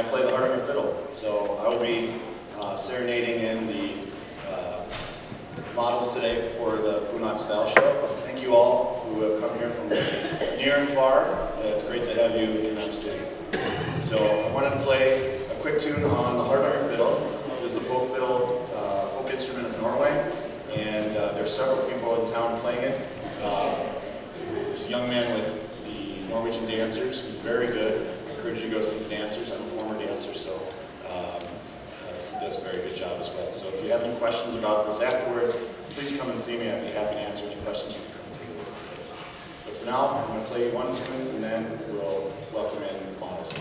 I play the hardanger fiddle. So I will be serenading in the models today for the Bunad style show. Thank you all who have come here from near and far. It's great to have you in our city. So I wanted to play a quick tune on the hardanger fiddle. It is the folk fiddle, folk instrument of Norway, and there's several people in town playing it. There's a young man with the Norwegian dancers who's very good. I encourage you to go see the dancers. I'm a former dancer, so he does a very good job as well. So if you have any questions about this afterwards, please come and see me. I'd be happy to answer any questions. You can come take a look at it. But for now, I'm going to play one tune, and then we'll welcome in models.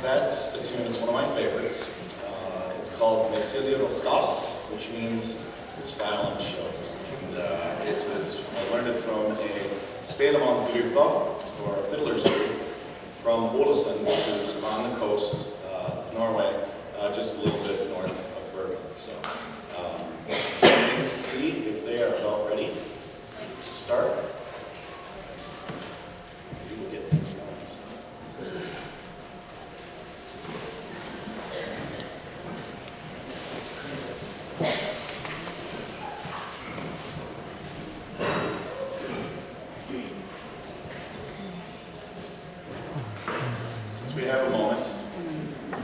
That's a tune that's one of my favorites. It's called Stoughton, which means it's style and shows. And I learned it from a spelemannsgruppe, or a fiddler's group, from Ålesund, which is on the coast of Norway, just a little bit north of Bergen. So, waiting to see if they are about ready to start. We will get things going. We have a moment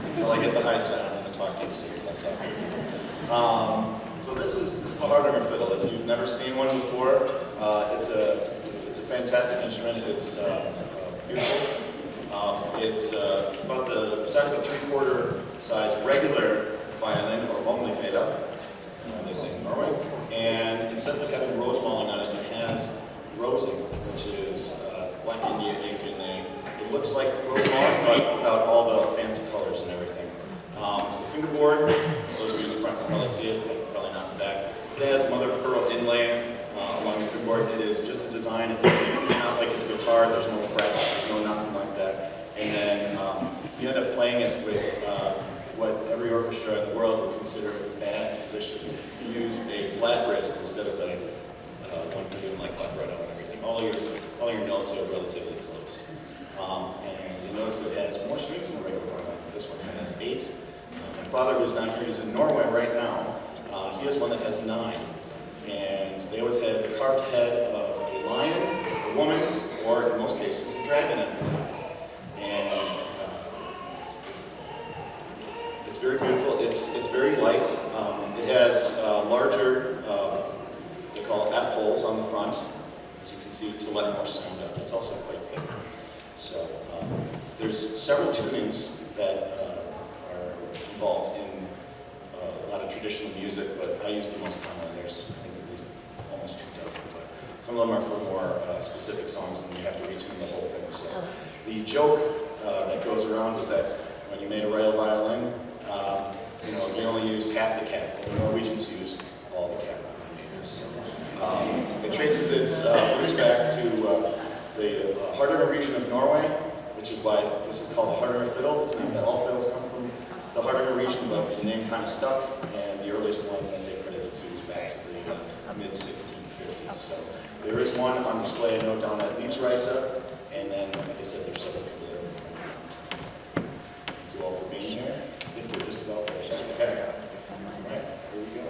until I get the high sound. I'm going to talk to you so it's less up. So this is the hardanger fiddle. If you've never seen one before, it's a fantastic instrument. It's beautiful. It's about the size of a 3/4 size regular violin, or vanlig fela, they say in Norway. And instead of having rose mawing on it, it has rosing, which is like India ink and it looks like rose mawing, but without all the fancy colors and everything. The fingerboard, those of you in the front can probably see it, but probably not in the back. It has mother of pearl inlay along the fingerboard. It is just a design. It's not like a guitar. There's no frets. There's no nothing like that. And then you end up playing it with what every orchestra in the world would consider a bad position. You use a flat wrist instead of a one for doing like vibrato and everything. All your notes are relatively close. And you notice it has more strings than a regular violin. This one has 8. My father, who's not here, he's in Norway right now. He has one that has 9. And they always had the carved head of a lion, a woman, or in most cases, a dragon at the top. And it's very beautiful. It's very light. It has larger, they call it F holes on the front, as you can see, to let more sound out. It's also quite thick. So there's several tunings that are involved in a lot of traditional music, but I use the most common. There's, I think, at least almost 2 dozen, but some of them are for more specific songs, and you have to retune the whole thing. So the joke that goes around is that when you made a real violin, they only used half the cap. The Norwegians used all the cap. So, it traces its roots back to the hardanger region of Norway, which is why this is called the Hardinger fiddle. It's not that all fiddles come from the Hardinger region, but the name kind of stuck, and the earliest one that they credited to is back to the mid-1650s. So there is one on display, I know, down at Leeds Risa, and then, like I said, there's several people there. Thank you all for being here. I think we're just about there. Okay. All right, here we go.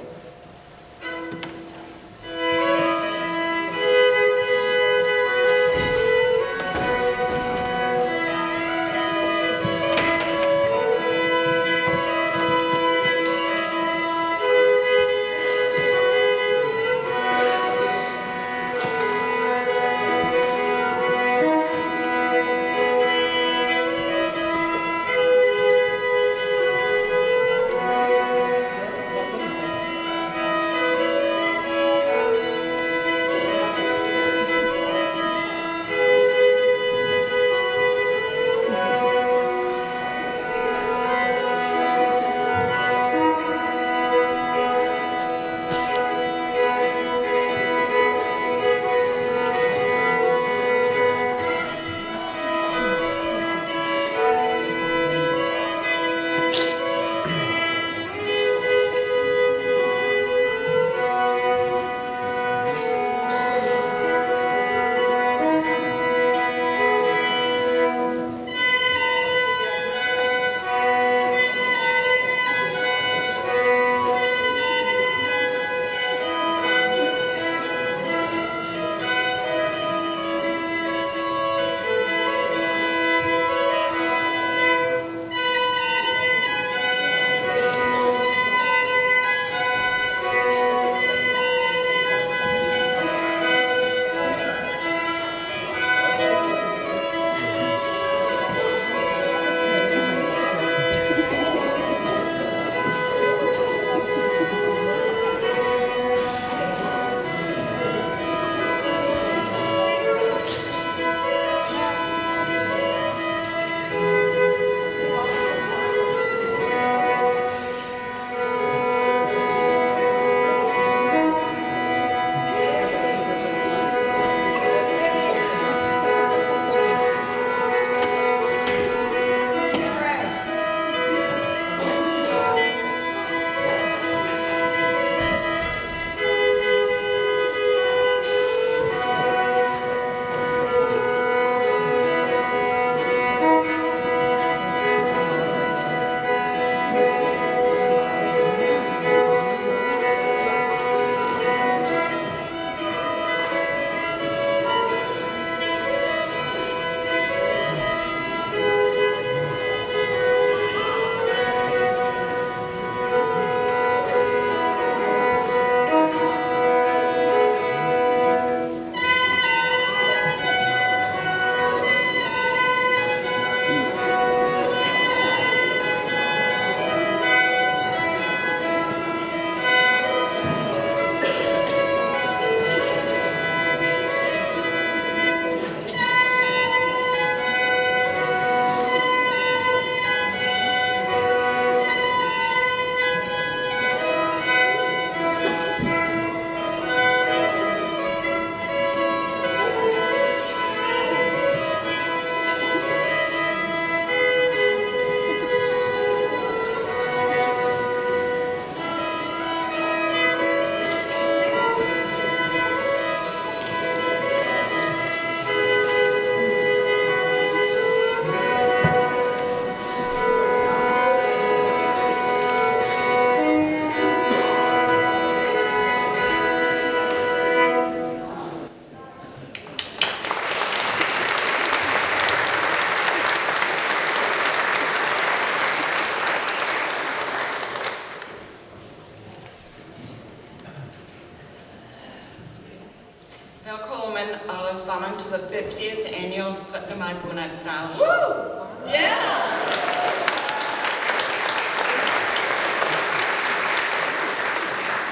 Summon to the 50th annual Syttende Bunad style show. Woo! Yeah!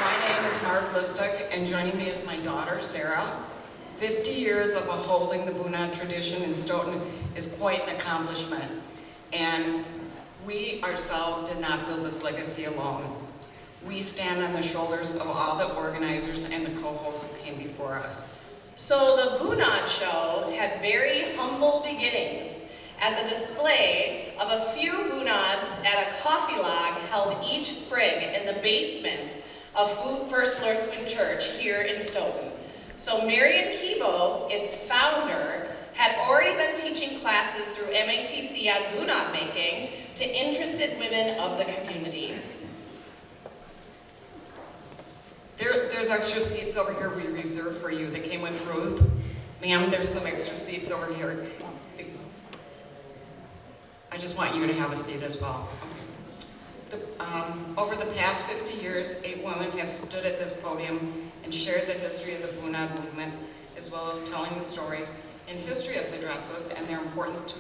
My name is Mark Listick, and joining me is my daughter, Sarah. 50 years of upholding the Bunad tradition in Stoughton is quite an accomplishment, and we ourselves did not build this legacy alone. We stand on the shoulders of all the organizers and the co-hosts who came before us. So the Bunad show had very humble beginnings, as a display of a few Bunads at a coffee log held each spring in the basement of First Lutheran Church here in Stoughton. So Marion Kibo, its founder, had already been teaching classes through MATC on Bunad making to interested women of the community. There's extra seats over here we reserved for you that came with Ruth. Ma'am, there's some extra seats over here. I just want you to have a seat as well. Over the past 50 years, 8 women have stood at this podium and shared the history of the Bunad movement, as well as telling the stories and history of the dresses and their importance to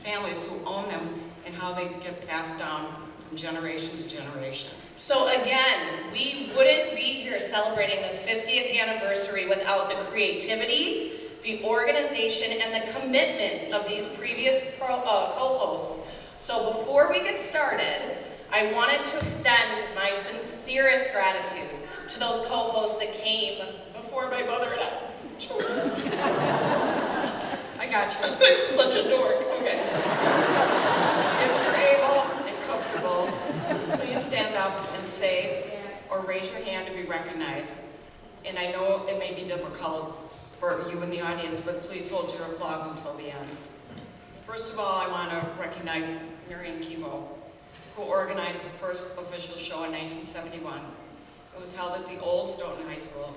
families who own them and how they get passed down from generation to generation. So again, we wouldn't be here celebrating this 50th anniversary without the creativity, the organization, and the commitment of these previous co-hosts. So before we get started, I wanted to extend my sincerest gratitude to those co-hosts that came before my mother and I. I got you. I'm such a dork. Okay. If you're able and comfortable, please stand up and say or raise your hand to be recognized. And I know it may be difficult for you in the audience, but please hold your applause until the end. First of all, I want to recognize Marion Kibo, who organized the first official show in 1971. It was held at the old Stoughton High School.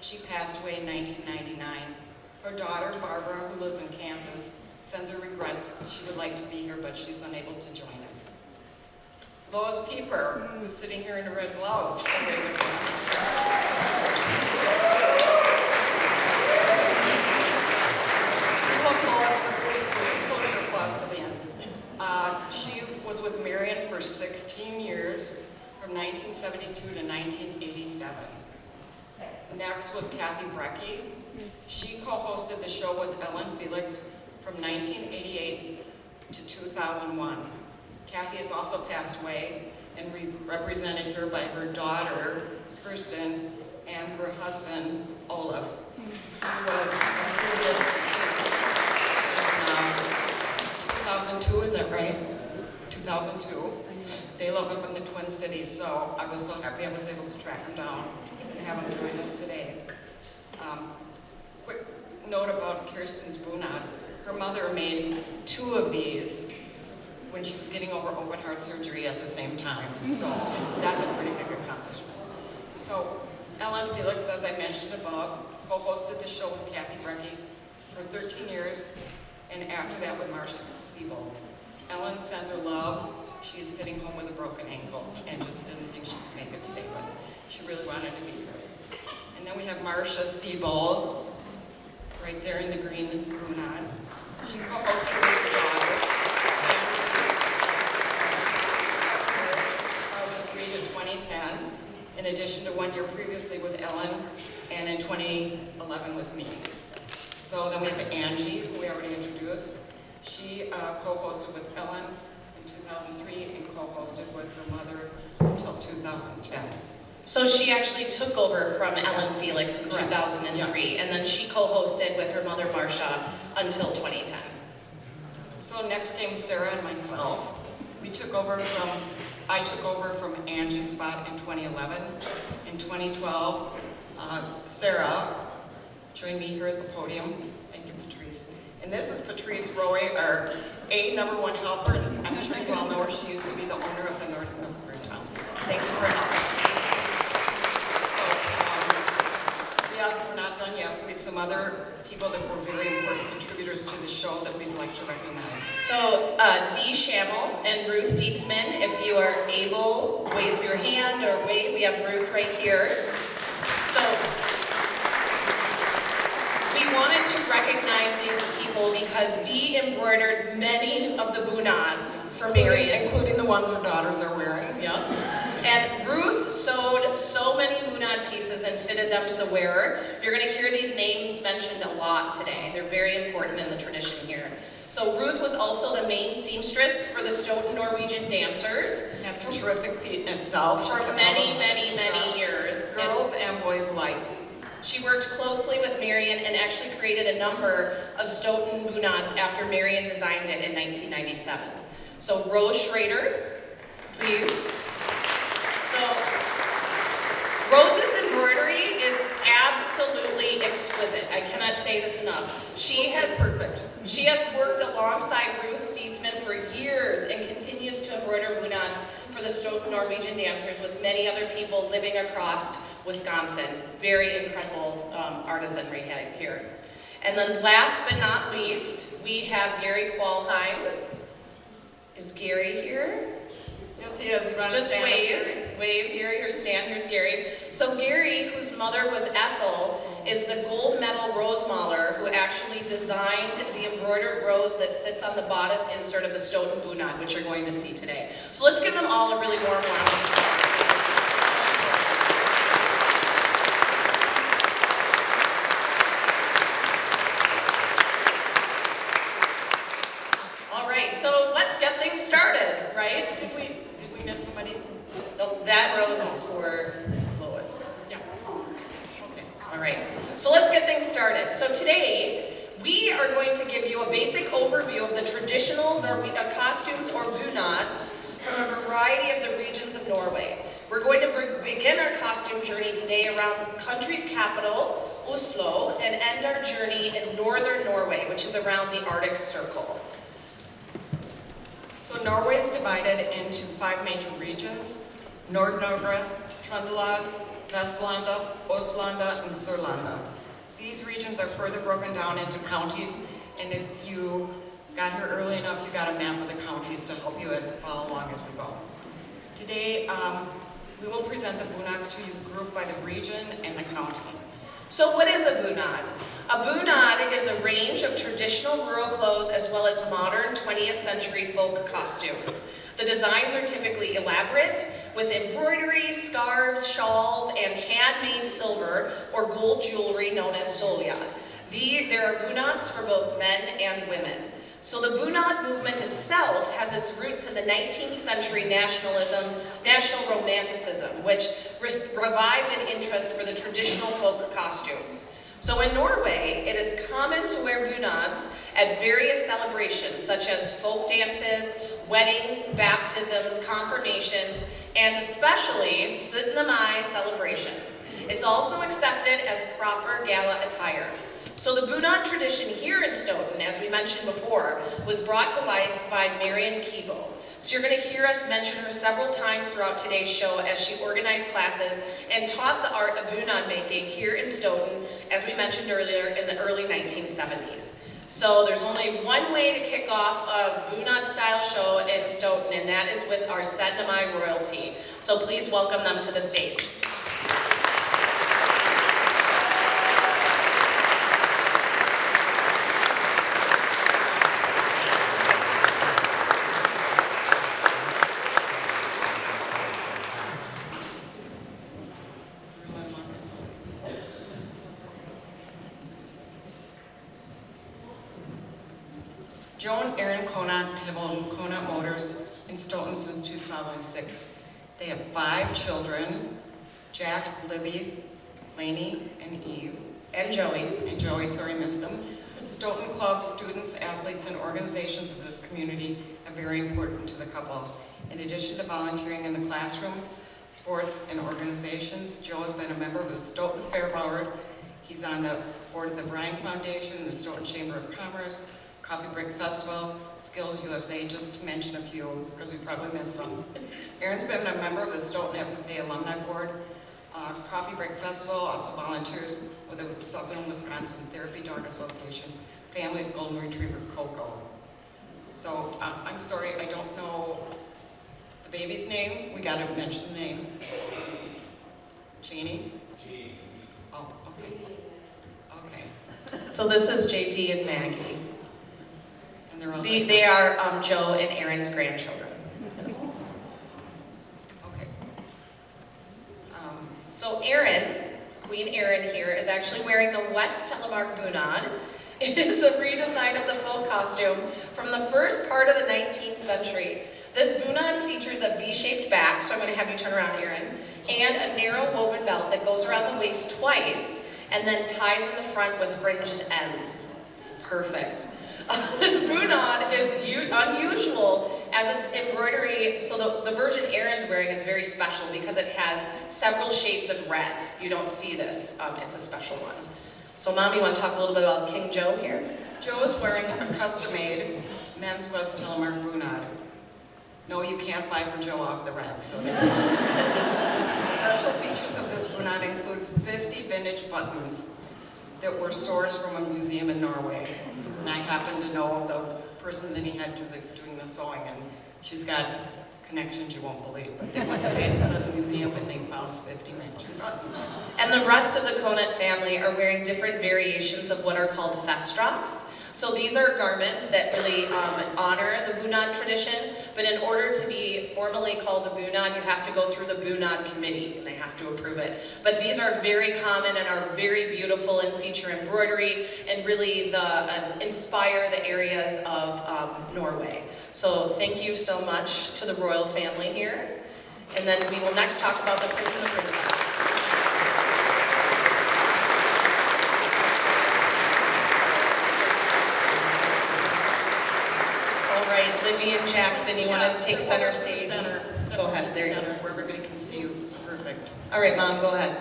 She passed away in 1999. Her daughter, Barbara, who lives in Kansas, sends her regrets. She would like to be here, but she's unable to join us. Lois Pieper, who's sitting here in a red blouse, can raise her hand. Look, Lois, but please hold your applause to the end. She was with Marion for 16 years, from 1972 to 1987. Next was Kathy Brecky. She co-hosted the show with Ellen Felix from 1988 to 2001. Kathy has also passed away and represented here by her daughter, Kirsten, and her husband, Olaf. He was a previous in 2002, is that right? 2002. They live up in the Twin Cities, so I was so happy I was able to track them down and have them join us today. Quick note about Kirsten's Bunad. Her mother made 2 of these when she was getting over open heart surgery at the same time. So that's a pretty big accomplishment. So Ellen Felix, as I mentioned above, co-hosted the show with Kathy Brecky for 13 years, and after that with Marcia Siebold. Ellen sends her love. She is sitting home with a broken ankles and just didn't think she could make it today, but she really wanted to be here. And then we have Marcia Siebold, right there in the green Bunad. She co-hosted with her daughter. 2003 to 2010, in addition to 1 year previously with Ellen, and in 2011 with me. So then we have Angie, who we already introduced. She co-hosted with Ellen in 2003 and co-hosted with her mother until 2010. So she actually took over from Ellen Felix in Correct. 2003, and then she co-hosted with her mother, Marcia, until 2010. So next came Sarah and myself. I took over from Angie's spot in 2011. In 2012, Sarah joined me here at the podium. Thank you, Patrice. And this is Patrice Roy, our #1 helper, and I'm sure you all know her. She used to be the owner of the Northern Milk Town. Thank you for helping. So, yeah, we're not done yet. We have some other people that were very important contributors to the show that we'd like to recognize. So Dee Schammel and Ruth Dietzman, if you are able, wave your hand or wave. We have Ruth right here. So we wanted to recognize these people because Dee embroidered many of the Bunads for Marion. Including the ones her daughters are wearing. Yeah. And Ruth sewed so many Bunad pieces and fitted them to the wearer. You're going to hear these names mentioned a lot today. They're very important in the tradition here. So Ruth was also the main seamstress for the Stoughton Norwegian dancers. That's a terrific feat in itself. For many, many, many years. Girls and boys alike. She worked closely with Marion and actually created a number of Stoughton Bunads after Marion designed it in 1997. So Rose Schrader, please. So Rose's embroidery is absolutely exquisite. I cannot say this enough. She has worked alongside Ruth Diesman for years and continues to embroider bunads for the Stoughton Norwegian dancers with many other people living across Wisconsin. Very incredible artisanry here. And then last but not least, we have Gary Qualheim. Is Gary here? Yes, he is. Just wave, Gary, or stand. Here's Gary. So Gary, whose mother was Ethel, is the gold medal rose mauler who actually designed the embroidered rose that sits on the bodice insert of the Stoughton Bunad, which you're going to see today. So let's give them all a really warm round of applause. All right, so let's get things started, right? Did we miss somebody? Nope, that rose is for Lois. Yeah. Okay, all right. So let's get things started. So today, we are going to give you a basic overview of the traditional costumes or bunads from a variety of the regions of Norway. We're going to begin our costume journey today around country's capital, Oslo, and end our journey in northern Norway, which is around the Arctic Circle. So Norway is divided into 5 major regions: Nord-Norge, Trøndelag, Vestlandet, Ostlanda, and Sørlandet. These regions are further broken down into counties, and if you got here early enough, you got a map of the counties to help you follow along as we go. Today, we will present the bunads to you grouped by the region and the county. So what is a bunad? A bunad is a range of traditional rural clothes as well as modern 20th century folk costumes. The designs are typically elaborate, with embroidery, scarves, shawls, and handmade silver or gold jewelry known as solja. There are bunads for both men and women. So the bunad movement itself has its roots in the 19th century national romanticism, which revived an interest for the traditional folk costumes. So in Norway, it is common to wear bunads at various celebrations, such as folk dances, weddings, baptisms, confirmations, and especially Syttende celebrations. It's also accepted as proper gala attire. So the bunad tradition here in Stoughton, as we mentioned before, was brought to life by Marion Keeble. So you're going to hear us mention her several times throughout today's show as she organized classes and taught the art of bunad making here in Stoughton, as we mentioned earlier, in the early 1970s. So there's only one way to kick off a bunad style show in Stoughton, and that is with our Syttende royalty. So please welcome them to the stage. Joe and Aaron Conant have owned Conant Motors in Stoughton since 2006. They have 5 children: Jack, Libby, Lainey, and Eve. And Joey. And Joey, sorry, missed them. Stoughton clubs, students, athletes, and organizations of this community are very important to the couple. In addition to volunteering in the classroom, sports, and organizations, Joe has been a member of the Stoughton Fair Board. He's on the board of the Bryan Foundation, the Stoughton Chamber of Commerce, Coffee Break Festival, Skills USA, just to mention a few, because we probably missed some. Aaron's been a member of the Stoughton FFA Alumni Board, Coffee Break Festival, also volunteers with the Southern Wisconsin Therapy Dog Association, Family's Golden Retriever, Coco. So, I'm sorry, I don't know the baby's name. We gotta mention the name. Jeannie? Oh, okay. Okay. So this is JD and Maggie. And they're all They are Joe and Aaron's grandchildren. Yes. Okay. So Erin, Queen Erin here, is actually wearing the West Telemark Bunad. It is a redesign of the folk costume from the first part of the 19th century. This Bunad features a V-shaped back, so I'm going to have you turn around, Erin, and a narrow woven belt that goes around the waist twice, and then ties in the front with fringed ends. Perfect. This bunad is unusual as its embroidery, so the version Erin's wearing is very special because it has several shades of red. You don't see this, it's a special one. So Mom, you want to talk a little bit about King Joe here? Joe is wearing a custom-made men's West Telemark Bunad. No, you can't buy for Joe off the rack, so it is custom. Special features of this Bunad include 50 vintage buttons that were sourced from a museum in Norway. And I happen to know the person that he had doing the sewing, and she's got connections you won't believe. But they went to the basement of the museum and they found 50 vintage buttons. And the rest of the Conant family are wearing different variations of what are called festrocks. So these are garments that really honor the Bunad tradition, but in order to be formally called a Bunad, you have to go through the Bunad committee, and they have to approve it. But these are very common and are very beautiful and feature embroidery and really inspire the areas of Norway. So thank you so much to the royal family here. And then we will next talk about the Prince and the Princess. Livy and Jackson, you want to take center stage? Go ahead, there you go. Where everybody can see you. Perfect. All right, Mom, go ahead.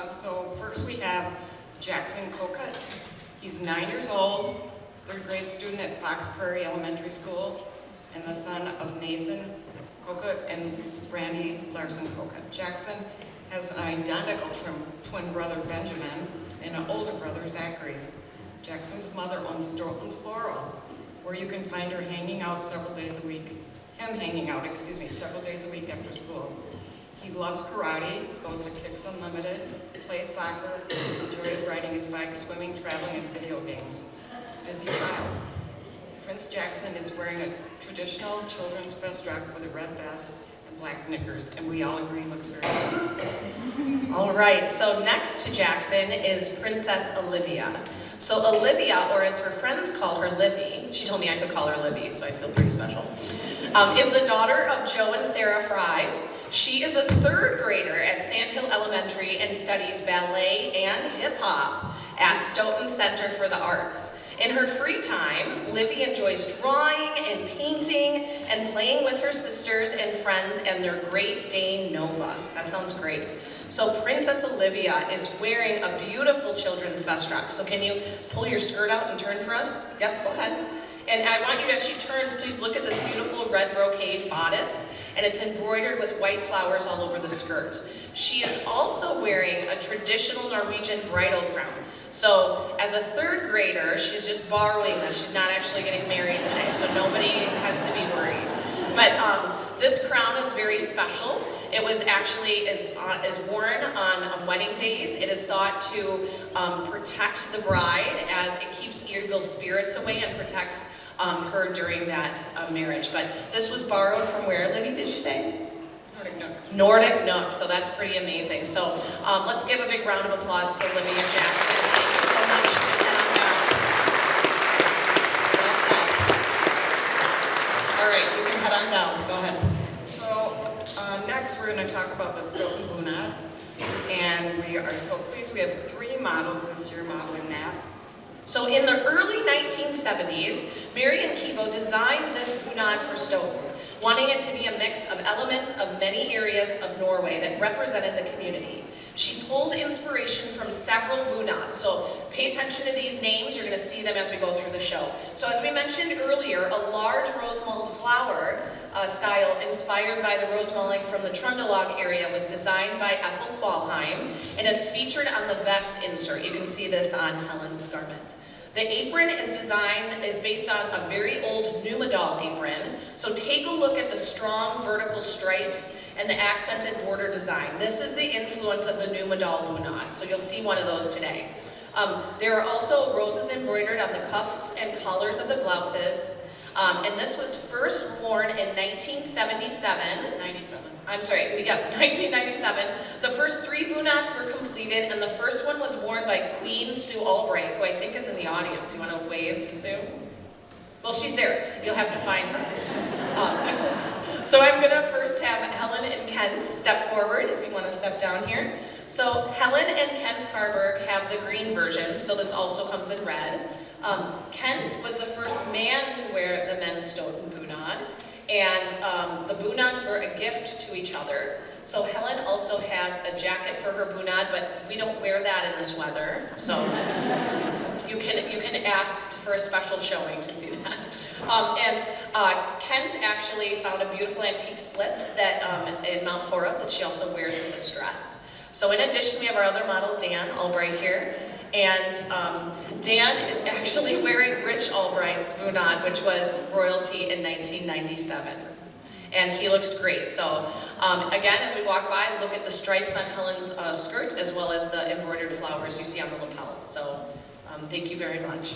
So first we have Jackson Kokut. He's 9 years old, 3rd grade student at Fox Prairie Elementary School, and the son of Nathan Kokut and Brandy Larson Kokut. Jackson has an identical twin brother, Benjamin, and an older brother, Zachary. Jackson's mother owns Stoughton Floral, where you can find her hanging out several days a week. Several days a week after school. He loves karate, goes to Kicks Unlimited, plays soccer, enjoys riding his bike, swimming, traveling, and video games. Busy child. Prince Jackson is wearing a traditional children's vestrock with a red vest and black knickers, and we all agree looks very handsome. All right, so next to Jackson is Princess Olivia. So Olivia, or as her friends call her, Livy, she told me I could call her Livy, so I feel pretty special, is the daughter of Joe and Sarah Fry. She is a 3rd grader at Sandhill Elementary and studies ballet and hip-hop at Stoughton Center for the Arts. In her free time, Livy enjoys drawing and painting and playing with her sisters and friends and their Great Dane Nova. That sounds great. So Princess Olivia is wearing a beautiful children's vestrock. So can you pull your skirt out and turn for us? Yep, go ahead. And I want you to, as she turns, please look at this beautiful red brocade bodice, and it's embroidered with white flowers all over the skirt. She is also wearing a traditional Norwegian bridal crown. So as a 3rd grader, she's just borrowing this. She's not actually getting married today, so nobody has to be worried. But this crown is very special. It was actually is worn on wedding days. It is thought to protect the bride as it keeps evil spirits away and protects her during that marriage. But this was borrowed from where, Livy, did you say? Nordic Nook. Nordic Nook, so that's pretty amazing. So let's give a big round of applause to Olivia Jackson. Thank you so much. And I'm down. Well said. All right, you can head on down. Go ahead. So next we're going to talk about the Stoughton Bunad. And we are so pleased we have 3 models this year modeling that. So in the early 1970s, Mary and Kibo designed this Bunad for Stoughton, wanting it to be a mix of elements of many areas of Norway that represented the community. She pulled inspiration from several Bunads, so pay attention to these names, you're going to see them as we go through the show. So as we mentioned earlier, a large rose mulled flower style inspired by the rose mulling from the Trøndelag area was designed by Ethel Qualheim and is featured on the vest insert. You can see this on Helen's garment. The apron is based on a very old Numedal apron. So take a look at the strong vertical stripes and the accented border design. This is the influence of the Numedal Bunad. So you'll see one of those today. There are also roses embroidered on the cuffs and collars of the blouses. And this was first worn in 1997. 97. I'm sorry, yes, 1997. The first 3 Bunads were completed, and the first one was worn by Queen Sue Albright, who I think is in the audience. You want to wave, Sue? Well, she's there. You'll have to find her. So I'm going to first have Helen and Kent step forward, if you want to step down here. So Helen and Kent Harburg have the green version, so this also comes in red. Kent was the first man to wear the men's Stoughton Bunad, and the Bunads were a gift to each other. So Helen also has a jacket for her Bunad, but we don't wear that in this weather, so you can ask for a special showing to see that. Kent actually found a beautiful antique slip that in Mount Horeb that she also wears with this dress. So in addition, we have our other model, Dan Albright here. And Dan is actually wearing Rich Albright's Bunad, which was royalty in 1997. And he looks great. So again, as we walk by, look at the stripes on Helen's skirt, as well as the embroidered flowers you see on the lapels. So thank you very much.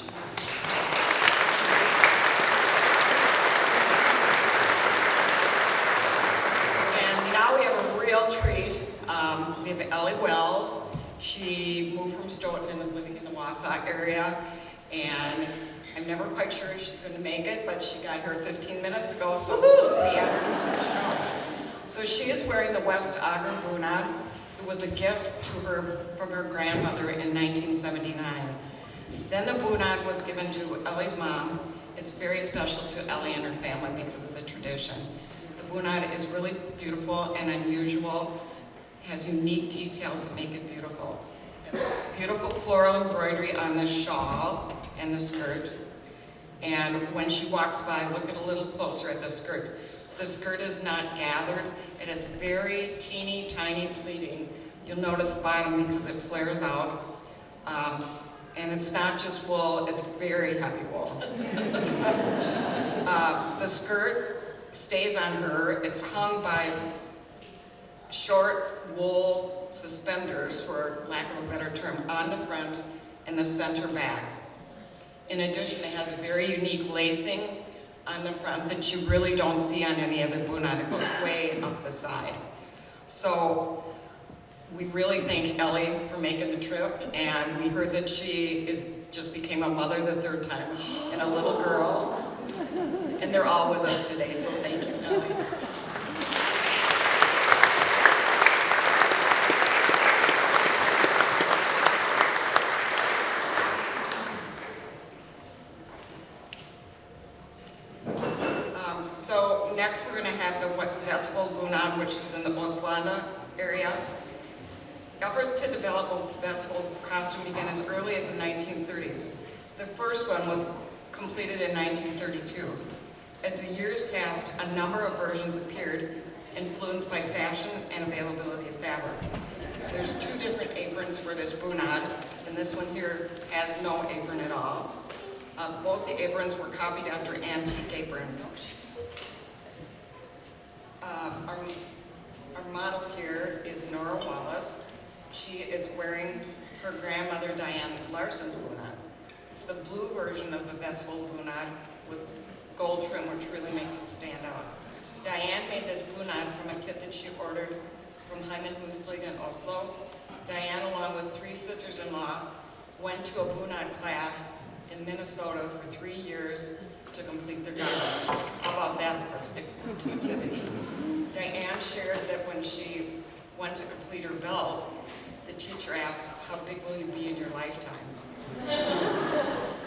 And now we have a real treat. We have Ellie Wells. She moved from Stoughton and is living in the Wausau area. And I'm never quite sure if she's going to make it, but she got here 15 minutes ago, so we added her to the show. So she is wearing the West Ogren Bunad. It was a gift to her from her grandmother in 1979. Then the Bunad was given to Ellie's mom. It's very special to Ellie and her family because of the tradition. The Bunad is really beautiful and unusual. It has unique details that make it beautiful. It has beautiful floral embroidery on the shawl and the skirt. And when she walks by, look at a little closer at the skirt. The skirt is not gathered. It is very teeny tiny pleating. You'll notice the bottom because it flares out. And it's not just wool, it's very heavy wool. The skirt stays on her. It's hung by short wool suspenders, for lack of a better term, on the front and the center back. In addition, it has a very unique lacing on the front that you really don't see on any other Bunad. It goes way up the side. So we really thank Ellie for making the trip, and we heard that she just became a mother the third time, and a little girl, and they're all with us today, so thank you, Ellie. So next we're going to have the Vestfold Bunad, which is in the Oslanda area. Efforts to develop a Vestfold costume began as early as the 1930s. The first one was completed in 1932. As the years passed, a number of versions appeared, influenced by fashion and availability of fabric. There's two different aprons for this Bunad, and this one here has no apron at all. Both the aprons were copied after antique aprons. Our model here is Nora Wallace. She is wearing her grandmother Diane Larson's Bunad. It's the blue version of the Vestfold Bunad with gold trim, which really makes it stand out. Diane made this Bunad from a kit that she ordered from Hyman Husflid in Oslo. Diane, along with 3 sisters-in-law, went to a Bunad class in Minnesota for 3 years to complete their garments. How about that for stick-to-itiveness? Diane shared that when she went to complete her belt, the teacher asked, "How big will you be in your lifetime?"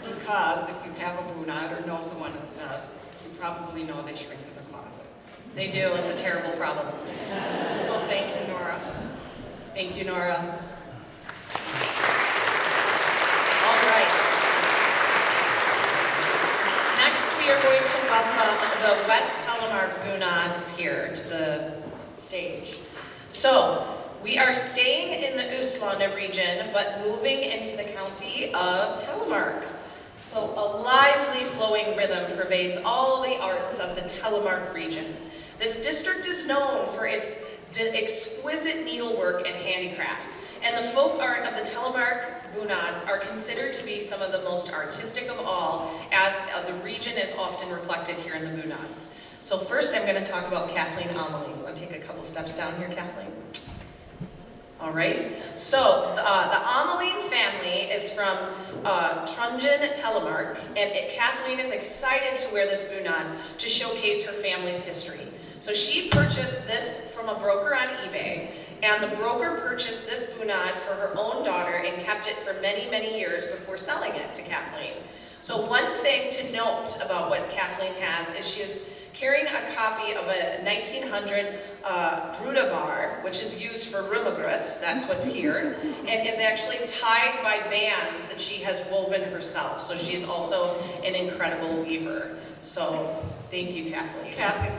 Because if you have a Bunad or know someone that does, you probably know they shrink in the closet. They do, it's a terrible problem. So thank you, Nora. Thank you, Nora. All right. Next, we are going to welcome the West Telemark Bunads here to the stage. So, we are staying in the Uslanda region, but moving into the county of Telemark. So, a lively flowing rhythm pervades all the arts of the Telemark region. This district is known for its exquisite needlework and handicrafts, and the folk art of the Telemark Bunads are considered to be some of the most artistic of all, as the region is often reflected here in the Bunads. So first I'm going to talk about Kathleen Amelie. You want to take a couple steps down here, Kathleen? All right. So the Ameline family is from Trungen, Telemark, and Kathleen is excited to wear this Bunad to showcase her family's history. So she purchased this from a broker on eBay, And the broker purchased this bunad for her own daughter and kept it for many, many years before selling it to Kathleen. So one thing to note about what Kathleen has is she is carrying a copy of a 1900 Brudabar, which is used for rummegrut, that's what's here, and is actually tied by bands that she has woven herself. So she's also an incredible weaver. So thank you, Kathleen.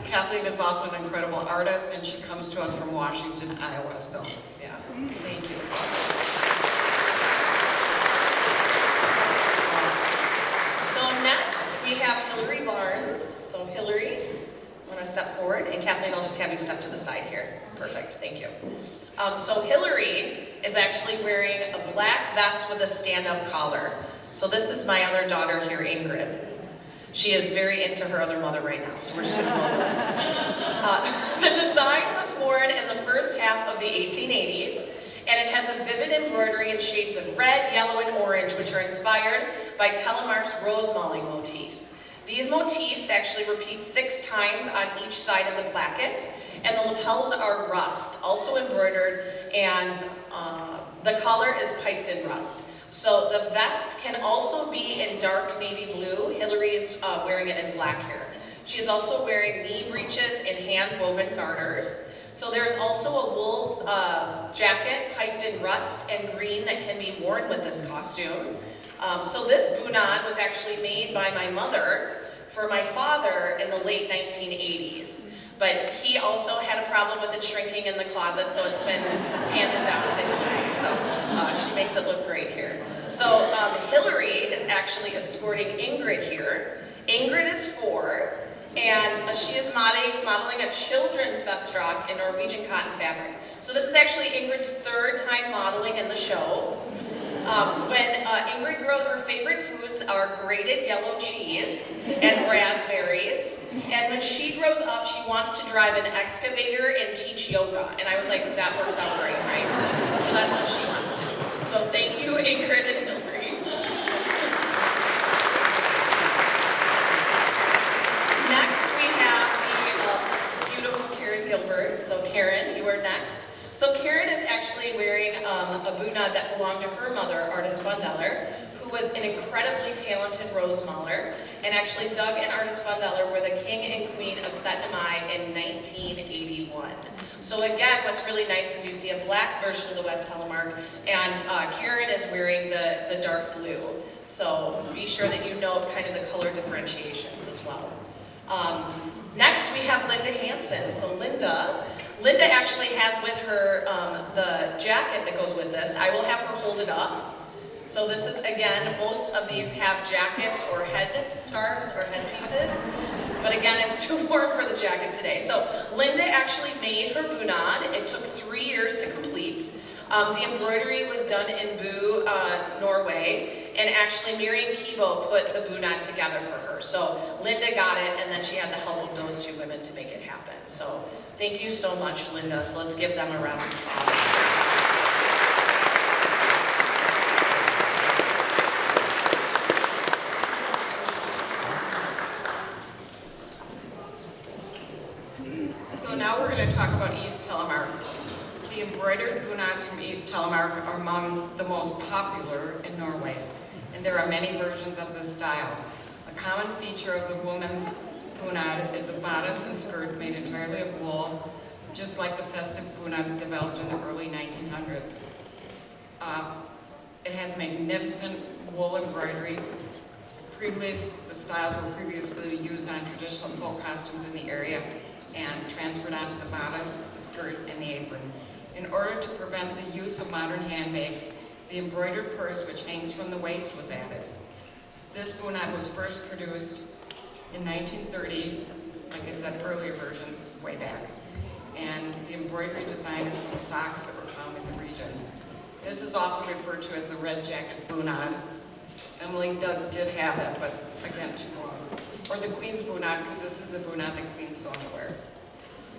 Kathleen is also an incredible artist, and she comes to us from Washington, Iowa, so Yeah, thank you. So next we have Hillary Barnes. So Hillary, want to step forward? And Kathleen, I'll just have you step to the side here. Perfect, thank you. So Hillary is actually wearing a black vest with a stand-up collar. So this is my other daughter here, Ingrid. She is very into her other mother right now, so we're just going to go with it. The design was worn in the first half of the 1880s, and it has a vivid embroidery in shades of red, yellow, and orange, which are inspired by Telemark's rose mauling motifs. These motifs actually repeat 6 times on each side of the placket, and the lapels are rust, also embroidered, and the collar is piped in rust. So the vest can also be in dark navy blue. Hillary is wearing it in black here. She is also wearing knee breeches and hand-woven garters. So there's also a wool jacket piped in rust and green that can be worn with this costume. So this bunad was actually made by my mother for my father in the late 1980s. But he also had a problem with it shrinking in the closet, so it's been handed down to Hillary. So she makes it look great here. So Hillary is actually escorting Ingrid here. Ingrid is 4, and she is modeling a children's vestrock in Norwegian cotton fabric. So this is actually Ingrid's 3rd time modeling in the show. When Ingrid grows, her favorite foods are grated yellow cheese and raspberries. And when she grows up, she wants to drive an excavator and teach yoga. And I was like, that works out great, right? So that's what she wants to do. So thank you, Ingrid and Hillary. Next, we have the beautiful Karen Gilbert. So Karen, you are next. So Karen is actually wearing a bunad that belonged to her mother, Artist Fundeller, who was an incredibly talented rose mauler. And actually, Doug and Artist Fundeller were the king and queen of Syttende in 1981. So again, what's really nice is you see a black version of the West Telemark, and Karen is wearing the dark blue. So be sure that you know kind of the color differentiations as well. Next, we have Linda Hansen. So Linda actually has with her the jacket that goes with this. I will have her hold it up. So this is, again, most of these have jackets or head scarves or headpieces. But again, it's too warm for the jacket today. So Linda actually made her bunad. It took 3 years to complete. The embroidery was done in Bu, Norway. And actually, Miriam Kibo put the bunad together for her. So Linda got it, and then she had the help of those 2 women to make it happen. So thank you so much, Linda. So let's give them a round of applause. So now we're going to talk about East Telemark. The embroidered bunads from East Telemark are among the most popular in Norway, and there are many versions of this style. A common feature of the woman's bunad is a bodice and skirt made entirely of wool, just like the festive bunads developed in the early 1900s. It has magnificent wool embroidery. The styles were previously used on traditional folk costumes in the area and transferred onto the bodice, the skirt, and the apron. In order to prevent the use of modern handbags, the embroidered purse, which hangs from the waist, was added. This bunad was first produced in 1930, like I said, earlier versions, way back. And the embroidery design is from socks that were found in the region. This is also referred to as the red jacket bunad. Emily Doug did have it, but again, too long. Or the Queen's bunad, because this is the bunad that Queen Sonia wears.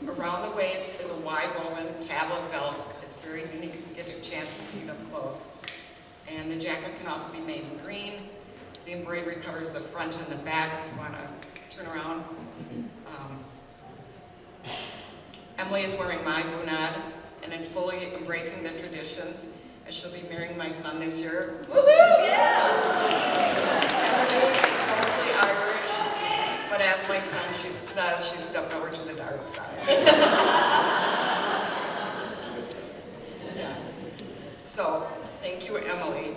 Around the waist is a wide woven tablet belt. It's very unique. You can get a chance to see it up close. And the jacket can also be made in green. The embroidery covers the front and the back if you want to turn around. Emily is wearing my bunad, and in fully embracing the traditions, as she'll be marrying my son this year. Woohoo, yeah! Emily is mostly Irish, but as my son, she says she stepped over to the dark side. Yeah. So, thank you, Emily.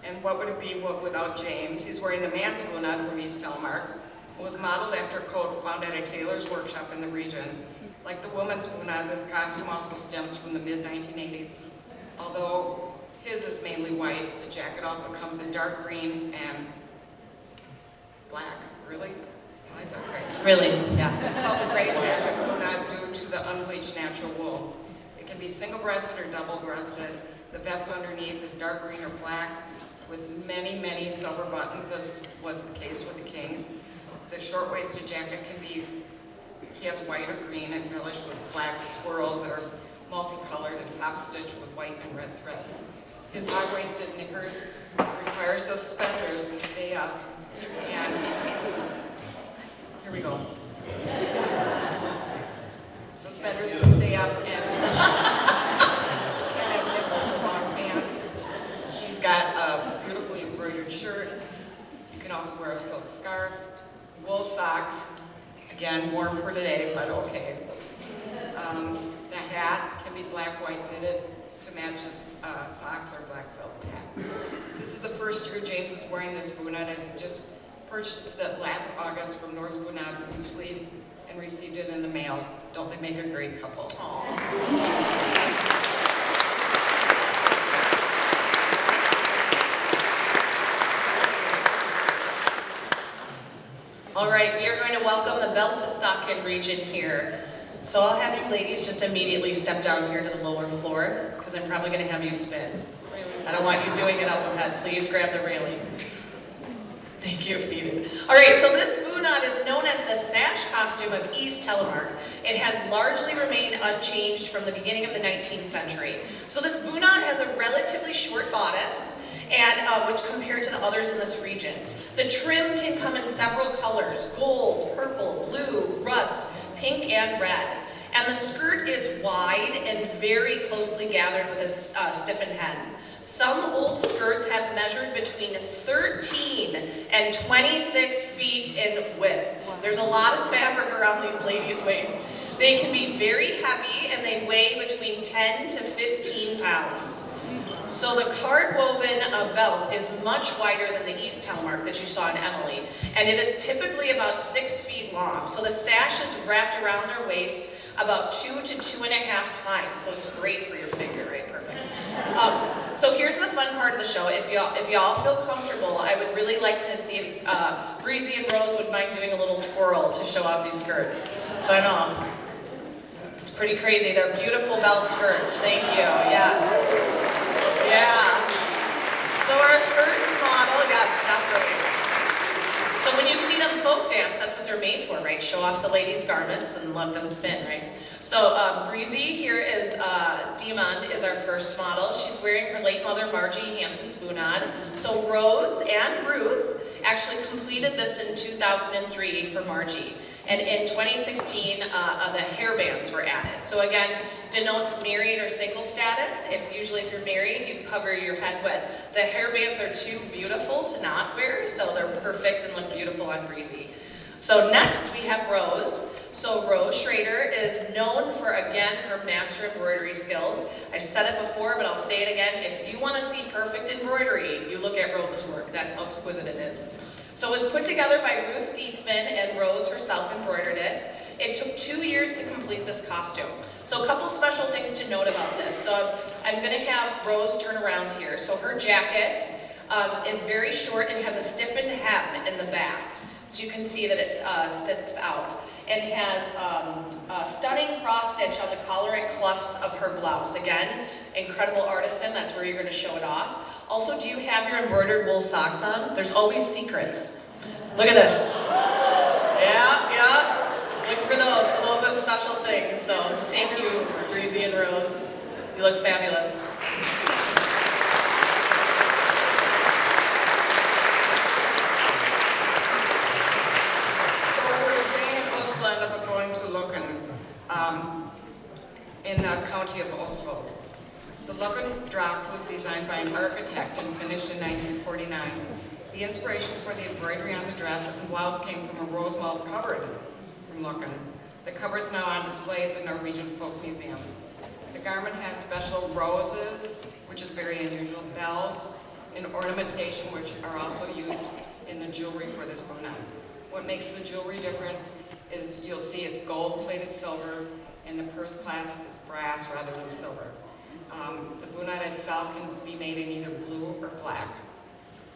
And what would it be without James? He's wearing the man's Bunad from East Telemark. It was modeled after a coat found at a tailor's workshop in the region. Like the woman's Bunad, this costume also stems from the mid-1980s. Although his is mainly white, the jacket also comes in dark green and black. Really? I thought gray. Really, yeah. It's called the gray jacket Bunad due to the unbleached natural wool. It can be single-breasted or double-breasted. The vest underneath is dark green or black with many, many silver buttons, as was the case with the Kings. The short-waisted jacket can be, he has white or green, embellished with black swirls that are multicolored and top-stitched with white and red thread. His high-waisted knickers require suspenders to stay up, and here we go. Suspenders to stay up, and can't have nipples or long pants. He's got a beautifully embroidered shirt. You can also wear a silk scarf, wool socks, again, warm for today, but okay. The hat can be black, white knitted to match his socks or black felt hat. This is the first year James is wearing this Bunad, as he just purchased it last August from Norse Bunad Husfleet and received it in the mail. Don't they make a great couple? Aww. All right, we are going to welcome the Belt to Stoughton region here. So I'll have you ladies just immediately step down here to the lower floor, because I'm probably going to have you spin. I don't want you doing it up ahead. Please grab the railing. Thank you if needed. All right, so this Bunad is known as the sash costume of East Telemark. It has largely remained unchanged from the beginning of the 19th century. So this Bunad has a relatively short bodice, and which compared to the others in this region. The trim can come in several colors: gold, purple, blue, rust, pink, and red. And the skirt is wide and very closely gathered with a stiffened hem. Some old skirts have measured between 13 and 26 feet in width. There's a lot of fabric around these ladies' waists. They can be very heavy, and they weigh between 10 to 15 pounds. So the card woven belt is much wider than the East Telemark that you saw in Emily, and it is typically about 6 feet long. So the sash is wrapped around their waist about 2 to 2.5 times, so it's great for your figure, right? Perfect. So here's the fun part of the show. If y'all feel comfortable, I would really like to see if Breezy and Rose would mind doing a little twirl to show off these skirts. So I know it's pretty crazy. They're beautiful bell skirts. Thank you. Yes. Yeah. So our first model got stuck right. So when you see them folk dance, that's what they're made for, right? Show off the ladies' garments and let them spin, right? So Breezy here is, Diamond is our first model. She's wearing her late mother Margie Hansen's Bunad. So Rose and Ruth actually completed this in 2003 for Margie. And in 2016, the hairbands were added. So again, denotes married or single status. Usually if you're married, you cover your head, but the hairbands are too beautiful to not wear, so they're perfect and look beautiful on Breezy. So next we have Rose. So Rose Schrader is known for, again, her master embroidery skills. I said it before, but I'll say it again. If you want to see perfect embroidery, you look at Rose's work. That's how exquisite it is. So it was put together by Ruth Dietzman, and Rose herself embroidered it. It took 2 years to complete this costume. So a couple special things to note about this. So I'm going to have Rose turn around here. So her jacket is very short and has a stiffened hem in the back. So you can see that it sticks out. And has a stunning cross stitch on the collar and cuffs of her blouse. Again, incredible artisan, that's where you're going to show it off. Also, do you have your embroidered wool socks on? There's always secrets. Look at this. Yeah. Look for those. So those are special things. So thank you, Breezy and Rose. You look fabulous. So we're staying in Ostland, but going to Loken. In Bunad, County of Oswald. The Lucken Dracht was designed by an architect and finished in 1949. The inspiration for the embroidery on the dress and blouse came from a rose mold cupboard from Lucken. The cupboard is now on display at the Norwegian Folk Museum. The garment has special roses, which is very unusual, bells, and ornamentation, which are also used in the jewelry for this Bunad. What makes the jewelry different is you'll see it's gold-plated silver, and the purse clasp is brass rather than silver. The Bunad itself can be made in either blue or black.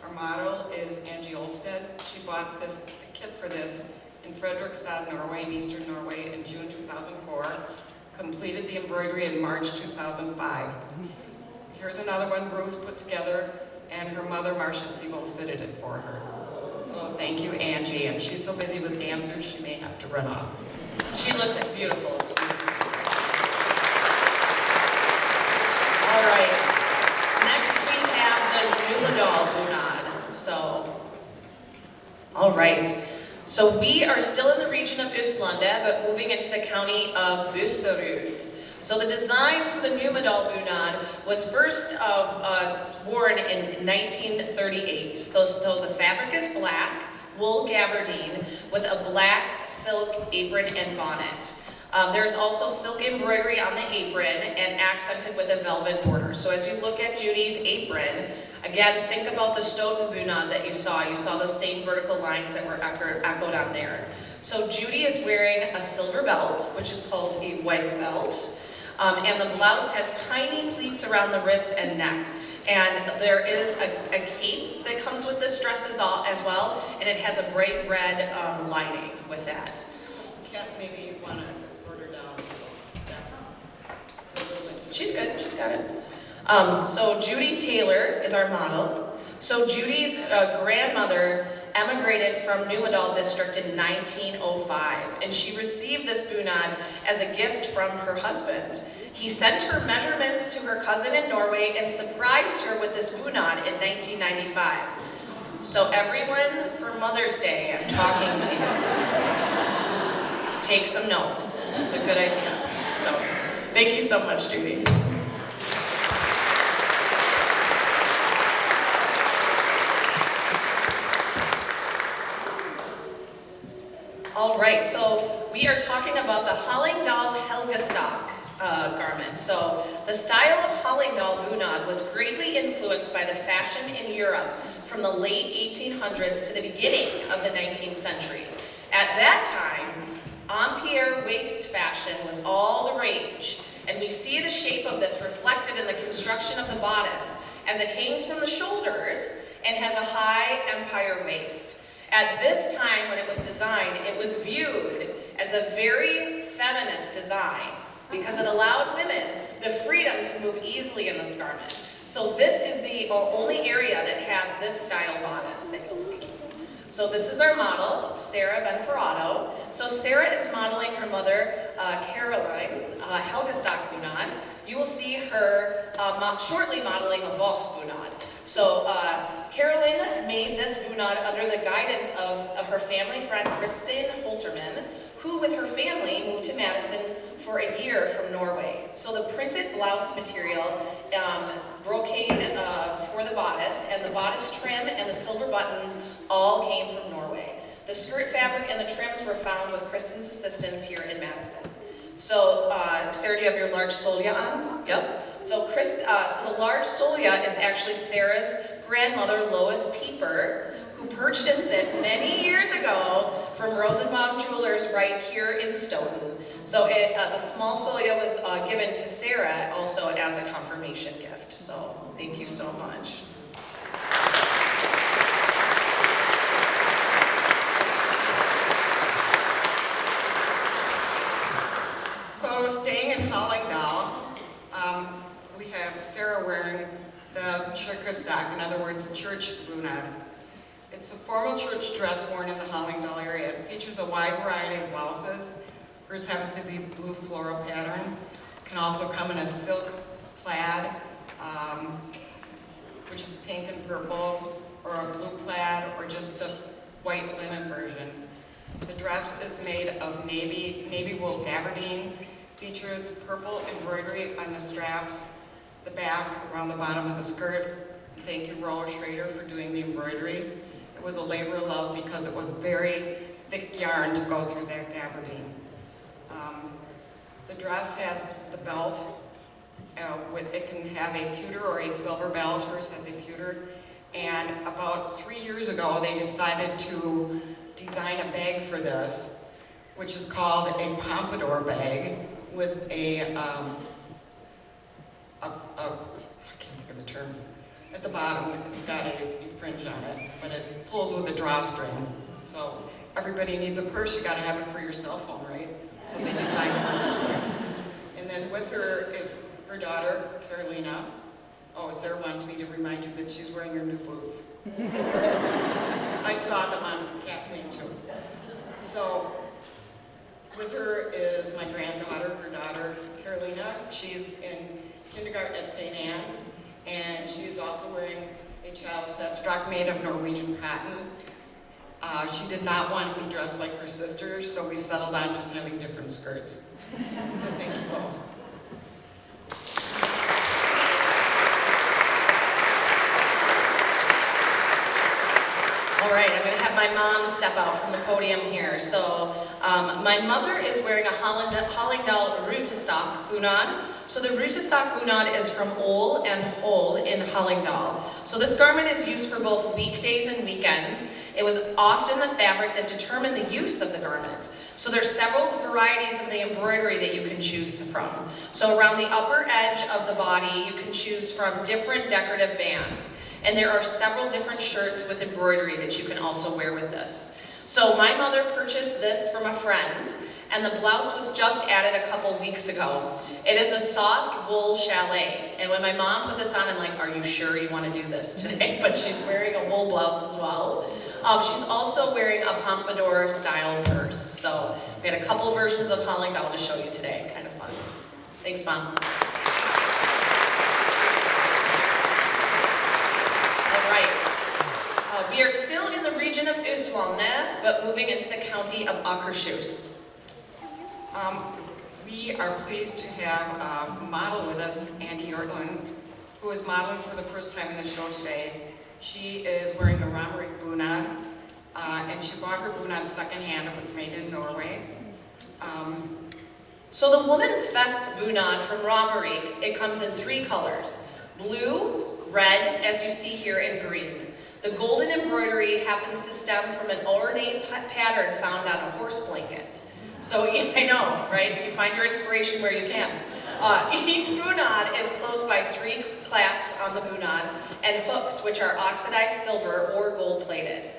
Our model is Angie Olsted. She bought this kit for this in Fredrikstad, Norway, in eastern Norway in June 2004, completed the embroidery in March 2005. Here's another one Ruth put together, and her mother, Marcia Siebel, fitted it for her. So thank you, Angie, and she's so busy with dancers, she may have to run off. She looks beautiful. It's beautiful. All right. Next we have the Numedal Bunad. All right. So we are still in the region of Syttende, but moving into the county of Buskerud. So the design for the Numedal Bunad was first worn in 1938. So the fabric is black, wool gabardine, with a black silk apron and bonnet. There's also silk embroidery on the apron and accented with a velvet border. So as you look at Judy's apron, again, think about the Stoughton Bunad that you saw. You saw those same vertical lines that were echoed on there. So Judy is wearing a silver belt, which is called a wife belt. And the blouse has tiny pleats around the wrists and neck. And there is a cape that comes with this dress as well, and it has a bright red lining with that. Kat, maybe you want to escort her down the steps. She's good, she's got it. So Judy Taylor is our model. So Judy's grandmother emigrated from Numedal district in 1905, and she received this Bunad as a gift from her husband. He sent her measurements to her cousin in Norway and surprised her with this Bunad in 1995. So everyone, for Mother's Day, I'm talking to you. Take some notes. It's a good idea. So thank you so much, Judy. All right, so we are talking about the Hallingdal Helgestock garment. So the style of Hallingdal Bunad was greatly influenced by the fashion in Europe from the late 1800s to the beginning of the 19th century. At that time, empire waist fashion was all the rage, and we see the shape of this reflected in the construction of the bodice, as it hangs from the shoulders and has a high empire waist. At this time, when it was designed, it was viewed as a very feminist design because it allowed women the freedom to move easily in this garment. So this is the only area that has this style bodice that you'll see. So this is our model, Sarah Benferrato. So Sarah is modeling her mother, Caroline's Helgestock Bunad. You will see her shortly modeling a Voss Bunad. So Caroline made this Bunad under the guidance of her family friend, Kristin Holterman, who with her family moved to Madison for a year from Norway. So the printed blouse material, brocade for the bodice, and the bodice trim and the silver buttons all came from Norway. The skirt fabric and the trims were found with Kristin's assistance here in Madison. So, Sarah, do you have your large solia on? Yep. So the large solia is actually Sarah's grandmother, Lois Pieper, who purchased it many years ago from Rosenbaum Jewelers right here in Stoughton. So the small solia was given to Sarah also as a confirmation gift. So thank you so much. So staying in Hallingdal, we have Sarah wearing the kyrkjestock, in other words, church bunad. It's a formal church dress worn in the Hallingdal area. It features a wide variety of blouses. Hers happens to be blue floral pattern. Can also come in a silk plaid, which is pink and purple, or a blue plaid, or just the white linen version. The dress is made of navy wool gabardine, Features purple embroidery on the straps, the back, around the bottom of the skirt. Thank you, Rose Schrader, for doing the embroidery. It was a labor of love because it was very thick yarn to go through that gabardine. The dress has the belt. It can have a pewter or a silver belt. Hers has a pewter. And about 3 years ago, they decided to design a bag for this, which is called a pompadour bag with I can't think of the term. At the bottom, it's got a fringe on it, but it pulls with a drawstring. So everybody needs a purse. You got to have it for your cell phone, right? So they designed a purse for it. And then with her is her daughter, Carolina. Oh, Sarah wants me to remind you that she's wearing her new boots. I saw them on Kathleen too. So with her is my granddaughter, her daughter, Carolina. She's in kindergarten at St. Anne's, and she is also wearing a child's vest frock made of Norwegian cotton. She did not want to be dressed like her sisters, so we settled on just having different skirts. So thank you both. All right, I'm going to have my mom step out from the podium here. So my mother is wearing a Hallingdal Rutestock Bunad. So the Rutestock Bunad is from Ol and Hol in Hallingdal. So this garment is used for both weekdays and weekends. It was often the fabric that determined the use of the garment. So there's several varieties of the embroidery that you can choose from. So around the upper edge of the body, you can choose from different decorative bands. And there are several different shirts with embroidery that you can also wear with this. So my mother purchased this from a friend, and the blouse was just added a couple weeks ago. It is a soft wool chalet, and when my mom put this on, I'm like, are you sure you want to do this today? But she's wearing a wool blouse as well. She's also wearing a pompadour style purse. So we had a couple versions of Hallingdal to show you today. Kind of fun. Thanks, Mom. We are still in the region of Syttende, but moving into the county of Akershus. We are pleased to have a model with us, Andy Yortland, who is modeling for the first time in the show today. She is wearing a Romerike Bunad, and she bought her Bunad secondhand. It was made in Norway. So the woman's vest Bunad from Romerike, it comes in 3 colors: blue, red, as you see here, and green. The golden embroidery happens to stem from an ornate pattern found on a horse blanket. So I know, right? You find your inspiration where you can. Each bunad is closed by 3 clasps on the bunad and hooks, which are oxidized silver or gold plated.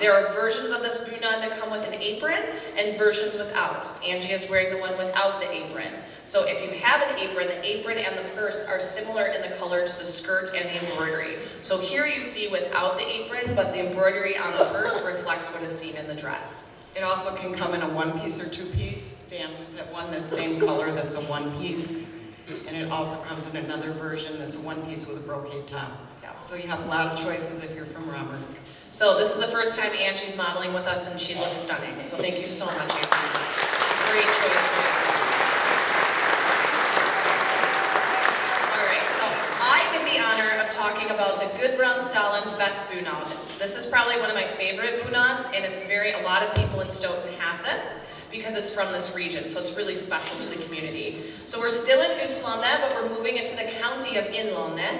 There are versions of this bunad that come with an apron and versions without. Angie is wearing the one without the apron. So if you have an apron, the apron and the purse are similar in the color to the skirt and the embroidery. So here you see without the apron, but the embroidery on the purse reflects what is seen in the dress. It also can come in a 1-piece or 2-piece. Dancers have one the same color that's a 1-piece. And it also comes in another version that's a 1-piece with a brocade top. So you have a lot of choices if you're from Romerike. So this is the first time Angie's modeling with us, and she looks stunning. So thank you so much, Angie. Great choice for you. All right, so I get the honor of talking about the Gudbrandsdalen Fest Bunad. This is probably one of my favorite bunads, and it's a lot of people in Stoughton have this because it's from this region, so it's really special to the community. So we're still in Syttende, but we're moving into the county of Innlandet.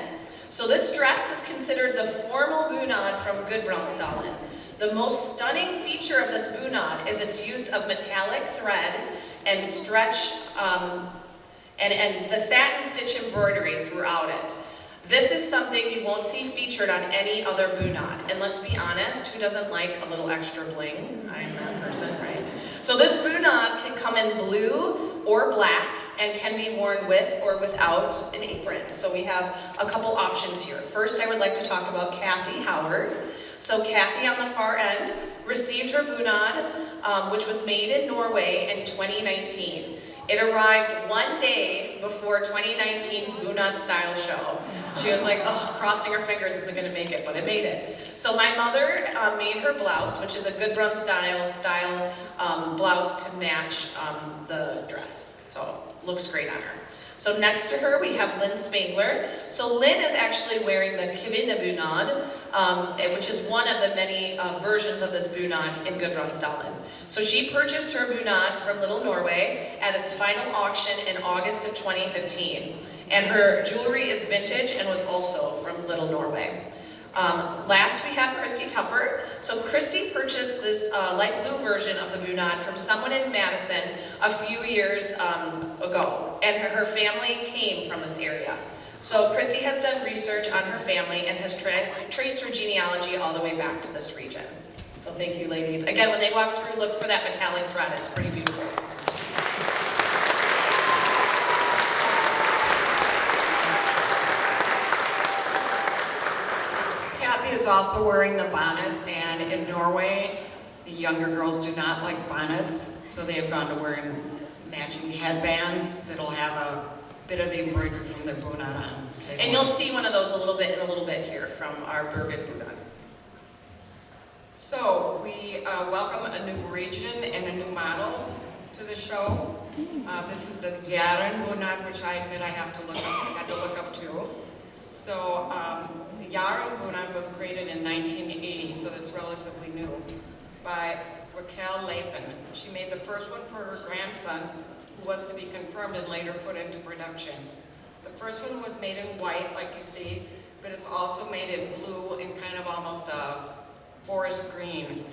So this dress is considered the formal bunad from Gudbrandsdalen. The most stunning feature of this bunad is its use of metallic thread and stretch and the satin stitch embroidery throughout it. This is something you won't see featured on any other bunad. And let's be honest, who doesn't like a little extra bling? I'm that person, right? So this bunad can come in blue or black and can be worn with or without an apron. So we have a couple options here. First, I would like to talk about Kathy Howard. So Kathy on the far end received her bunad, which was made in Norway in 2019. It arrived 1 day before 2019's Bunad Style Show. She was like, oh, crossing her fingers isn't gonna make it, but it made it. So my mother made her blouse, which is a Gudbrandsdalen style blouse to match the dress. So looks great on her. So next to her we have Lynn Spangler. So Lynn is actually wearing the Syttende Bunad, which is one of the many versions of this Bunad in Gudbrandsdalen. So she purchased her Bunad from Little Norway at its final auction in August of 2015. And her jewelry is vintage and was also from Little Norway. Last we have Christy Tupper. So Christy purchased this light blue version of the Bunad from someone in Madison a few years ago, and her family came from this area. So Christy has done research on her family and has traced her genealogy all the way back to this region. So thank you, ladies. Again, when they walk through, look for that metallic thread. It's pretty beautiful. Is also wearing the bonnet, and in Norway, the younger girls do not like bonnets, so they have gone to wearing matching headbands that'll have a bit of the embroidery from their Bunad on. And you'll see one of those in a little bit here from our Bergen Bunad. So we welcome a new region and a new model to the show. This is the Jaren Bunad, which I admit I had to look up too. So the Jaren Bunad was created in 1980, so that's relatively new, by Raquel Lepen. She made the first one for her grandson, who was to be confirmed and later put into production. The first one was made in white, like you see, but it's also made in blue and kind of almost a forest green.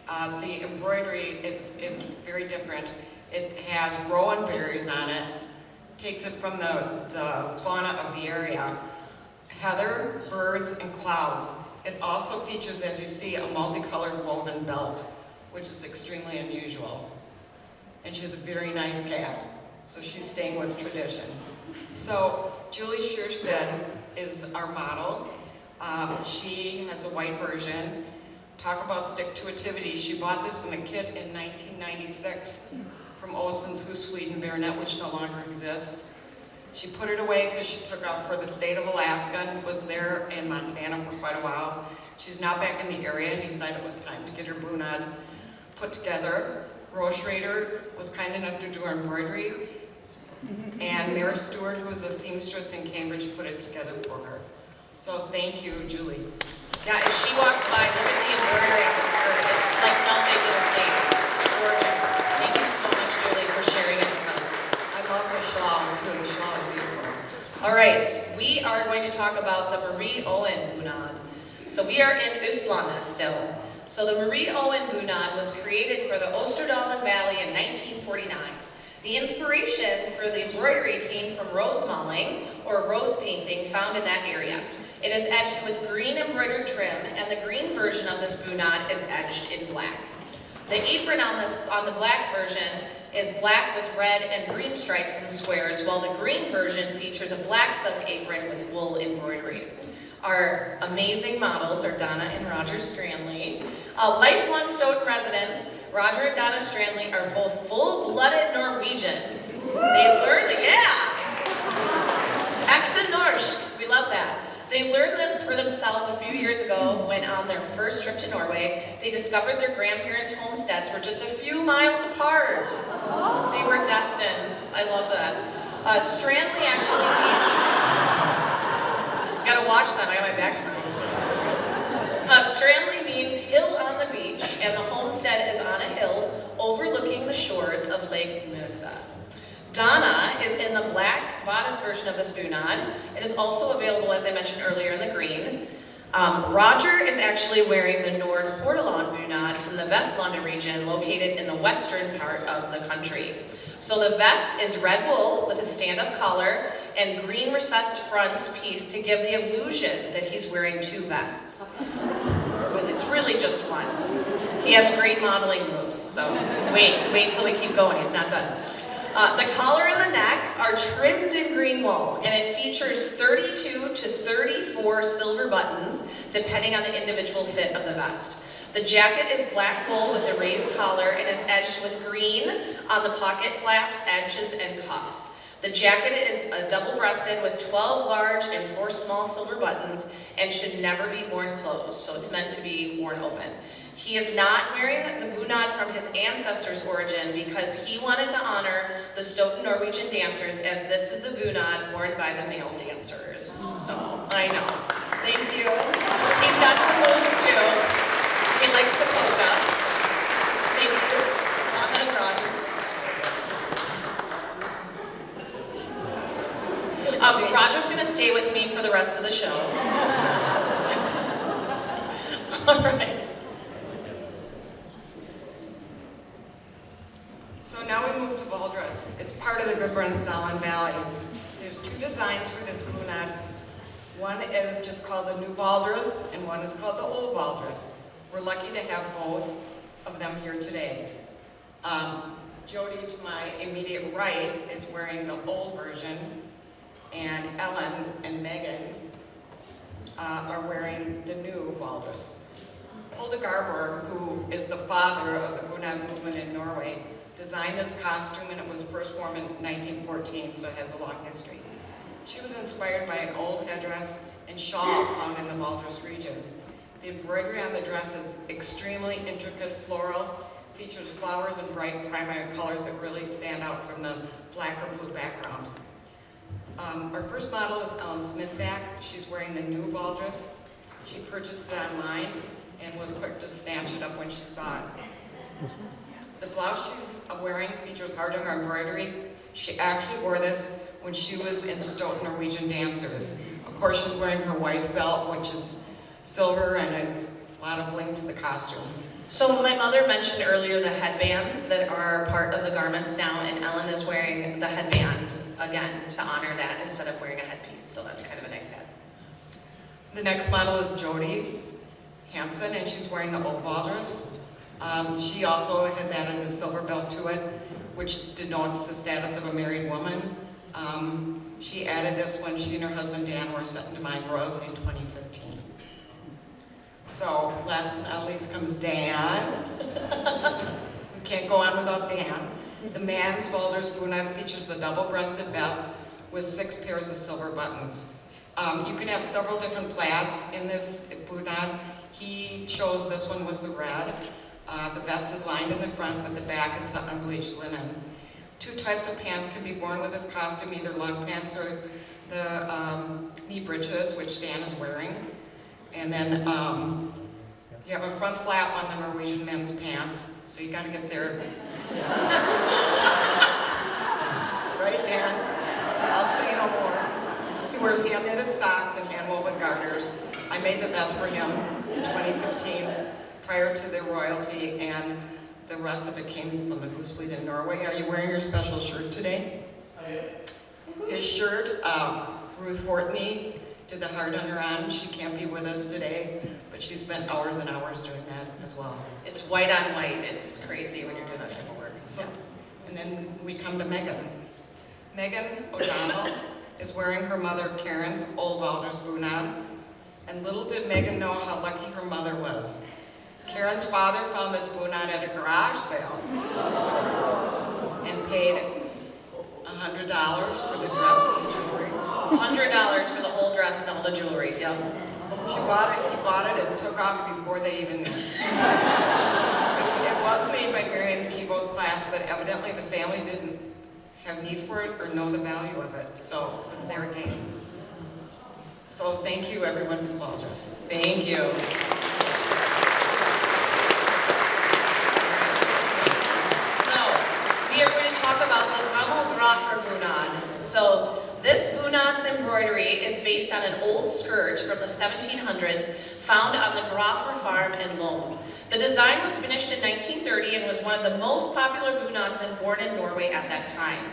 The embroidery is very different. It has rowan berries on it, takes it from the fauna of the area. Heather, birds, and clouds. It also features, as you see, a multicolored woven belt, which is extremely unusual. And she has a very nice cap, so she's staying with tradition. So Julie Shearstead is our model. She has a white version. Talk about stick-to-itivity. She bought this in a kit in 1996 from Olsen's Husfliden Baronet, which no longer exists. She put it away because she took off for the state of Alaska and was there in Montana for quite a while. She's now back in the area and decided it was time to get her Bunad put together. Rose Schrader was kind enough to do her embroidery, and Mary Stewart, who was a seamstress in Cambridge, put it together for her. So thank you, Julie. Yeah, as she walks by, look at the embroidery on the skirt. It's like nothing you'll see. It's gorgeous. Thank you so much, Julie, for sharing it with us. I love her shawl too. The shawl is beautiful. All right, we are going to talk about the Marie Owen Bunad. So we are in Östlandet still. So the Marie Owen Bunad was created for the Österdalen Valley in 1949. The inspiration for the embroidery came from rose mauling, or rose painting, found in that area. It is edged with green embroidered trim, and the green version of this Bunad is edged in black. The apron on the black version is black with red and green stripes and squares, while the green version features a black silk apron with wool embroidery. Our amazing models are Donna and Roger Stranley. Lifelong Stoughton residents, Roger and Donna Stranley are both full-blooded Norwegians. They learned, Ekte Norsk, we love that. They learned this for themselves a few years ago when on their first trip to Norway, they discovered their grandparents' homesteads were just a few miles apart. They were destined. I love that. Stranley actually means, gotta watch that, I got my back to my Stranley means hill on the beach, and the homestead is on a hill overlooking the shores of Lake Mjøsa. Donna is in the black bodice version of this Bunad. It is also available, as I mentioned earlier, in the green. Roger is actually wearing the Nord Hordaland Bunad from the Vestlandet region, located in the western part of the country. So the vest is red wool with a stand-up collar and green recessed front piece to give the illusion that he's wearing two vests. It's really just one. He has great modeling moves, so wait till we keep going, he's not done. The collar and the neck are trimmed in green wool, and it features 32 to 34 silver buttons, depending on the individual fit of the vest. The jacket is black wool with a raised collar and is edged with green on the pocket flaps, edges, and cuffs. The jacket is double-breasted with 12 large and 4 small silver buttons and should never be worn closed, so it's meant to be worn open. He is not wearing the bunad from his ancestors' origin because he wanted to honor the Stoughton Norwegian dancers, as this is the bunad worn by the male dancers. So, I know. Thank you. He's got some moves too. He likes to polka. So. Thank you. Tana and Roger. Roger's going to stay with me for the rest of the show. All right. So now we move to ball dress. It's part of the Gudbrandsdalen Valley. There's 2 designs for this bunad. One is just called the new ball dress, and one is called the old ball dress. We're lucky to have both of them here today. Jody, to my immediate right, is wearing the old version, and Ellen and Megan are wearing the new ball dress. Hulda Garborg, who is the father of the bunad movement in Norway, designed this costume, and it was first worn in 1914, so it has a long history. She was inspired by an old headdress and shawl found in the ball dress region. The embroidery on the dress is extremely intricate floral, features flowers and bright primary colors that really stand out from the black or blue background. Our first model is Ellen Smithback. She's wearing the new ball dress. She purchased it online and was quick to snatch it up when she saw it. The blouse she's wearing features Hardanger embroidery. She actually wore this when she was in Stoughton Norwegian dancers. Of course, she's wearing her wife belt, which is silver, and it's a lot of bling to the costume. So my mother mentioned earlier the headbands that are part of the garments now, and Ellen is wearing the headband again to honor that instead of wearing a headpiece, so that's kind of a nice hat. The next model is Jody Hansen, and she's wearing the old ball dress. She also has added the silver belt to it, which denotes the status of a married woman. She added this when she and her husband Dan were sent into mine royals in 2015. So last but not least comes Dan. We can't go on without Dan. The man's Valders bunad features the double-breasted vest with 6 pairs of silver buttons. You can have several different plaids in this bunad. He chose this one with the red. The vest is lined in the front, but the back is the unbleached linen. 2 types of pants can be worn with this costume, either lug pants or the knee breeches, which Dan is wearing. And then you have a front flap on the Norwegian men's pants, so you gotta get there. Right, Dan? I'll say no more. He wears hand-knitted socks and hand-woven garters. I made the vest for him in 2015, prior to the royalty, and the rest of it came from the Goose Fleet in Norway. Are you wearing your special shirt today? I am. His shirt, Ruth Fortney did the Hardanger on. She can't be with us today, but she spent hours and hours doing that as well. It's white on white. It's crazy when you're doing that type of work. So, and then we come to Megan. Megan O'Donnell is wearing her mother Karen's old Valders bunad, and little did Megan know how lucky her mother was. Karen's father found this bunad at a garage sale and paid $100 for the dress and the jewelry. $100 for the whole dress and all the jewelry, yep. He bought it and took off before they even knew. It was made by Marion Kibo's class, but evidently the family didn't have need for it or know the value of it, so it was their gain. So thank you everyone for Valders. Thank you. We are going to talk about the Gammel Graffer bunad. So this bunad's embroidery is based on an old skirt from the 1700s found on the Graffer farm in Lom. The design was finished in 1930 and was one of the most popular bunads worn in Norway at that time.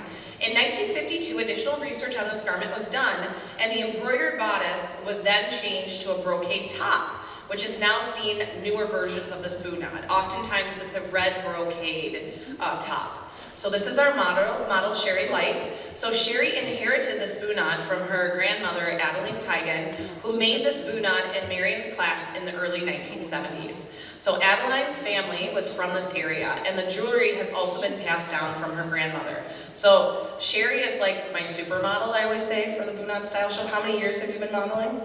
In 1952, additional research on this garment was done, and the embroidered bodice was then changed to a brocade top, which is now seen newer versions of this bunad. Oftentimes it's a red brocade top. So this is our model Sherry Like. So Sherry inherited this bunad from her grandmother, Adeline Tigan, who made this bunad in Marion's class in the early 1970s. So Adeline's family was from this area, and the jewelry has also been passed down from her grandmother. So Sherry is like my supermodel, I always say, for the Bunad Style Show. How many years have you been modeling?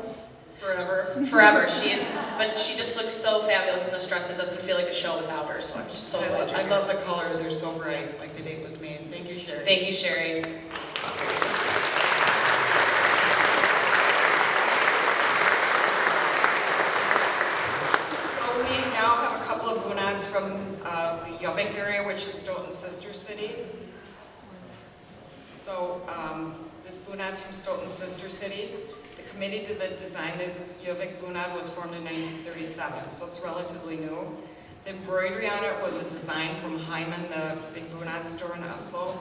Forever. Forever. But she just looks so fabulous in this dress. It doesn't feel like a show without her, so I'm just so glad I love the colors, they're so bright, like the date was made. Thank you, Sherry. Thank you, Sherry. So we now have a couple of bunads from the Yuvik area, which is Stoughton's sister city. So this bunad's from Stoughton's sister city. The committee that designed the Yuvik bunad was formed in 1937, so it's relatively new. The embroidery on it was a design from Hyman, the big bunad store in Oslo,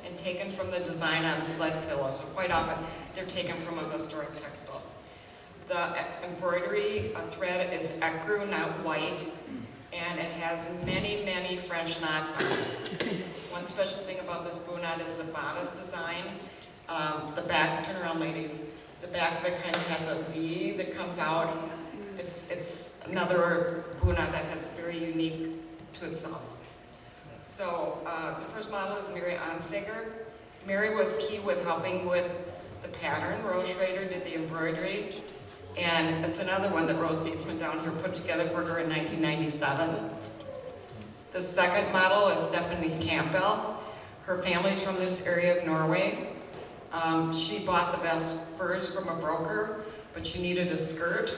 and taken from the design on sled pillows. So quite often they're taken from a historic textile. The embroidery thread is ecru, not white, and it has many, many French knots on it. One special thing about this bunad is the bodice design. The back, turn around ladies, the back of it kind of has a V that comes out. It's another bunad that has very unique to itself. So the first model is Mary Ansager. Mary was key with helping with the pattern. Rose Schrader did the embroidery. And it's another one that Rose Dietzman down here put together for her in 1997. The second model is Stephanie Campbell. Her family's from this area of Norway. She bought the vest first from a broker, but she needed a skirt.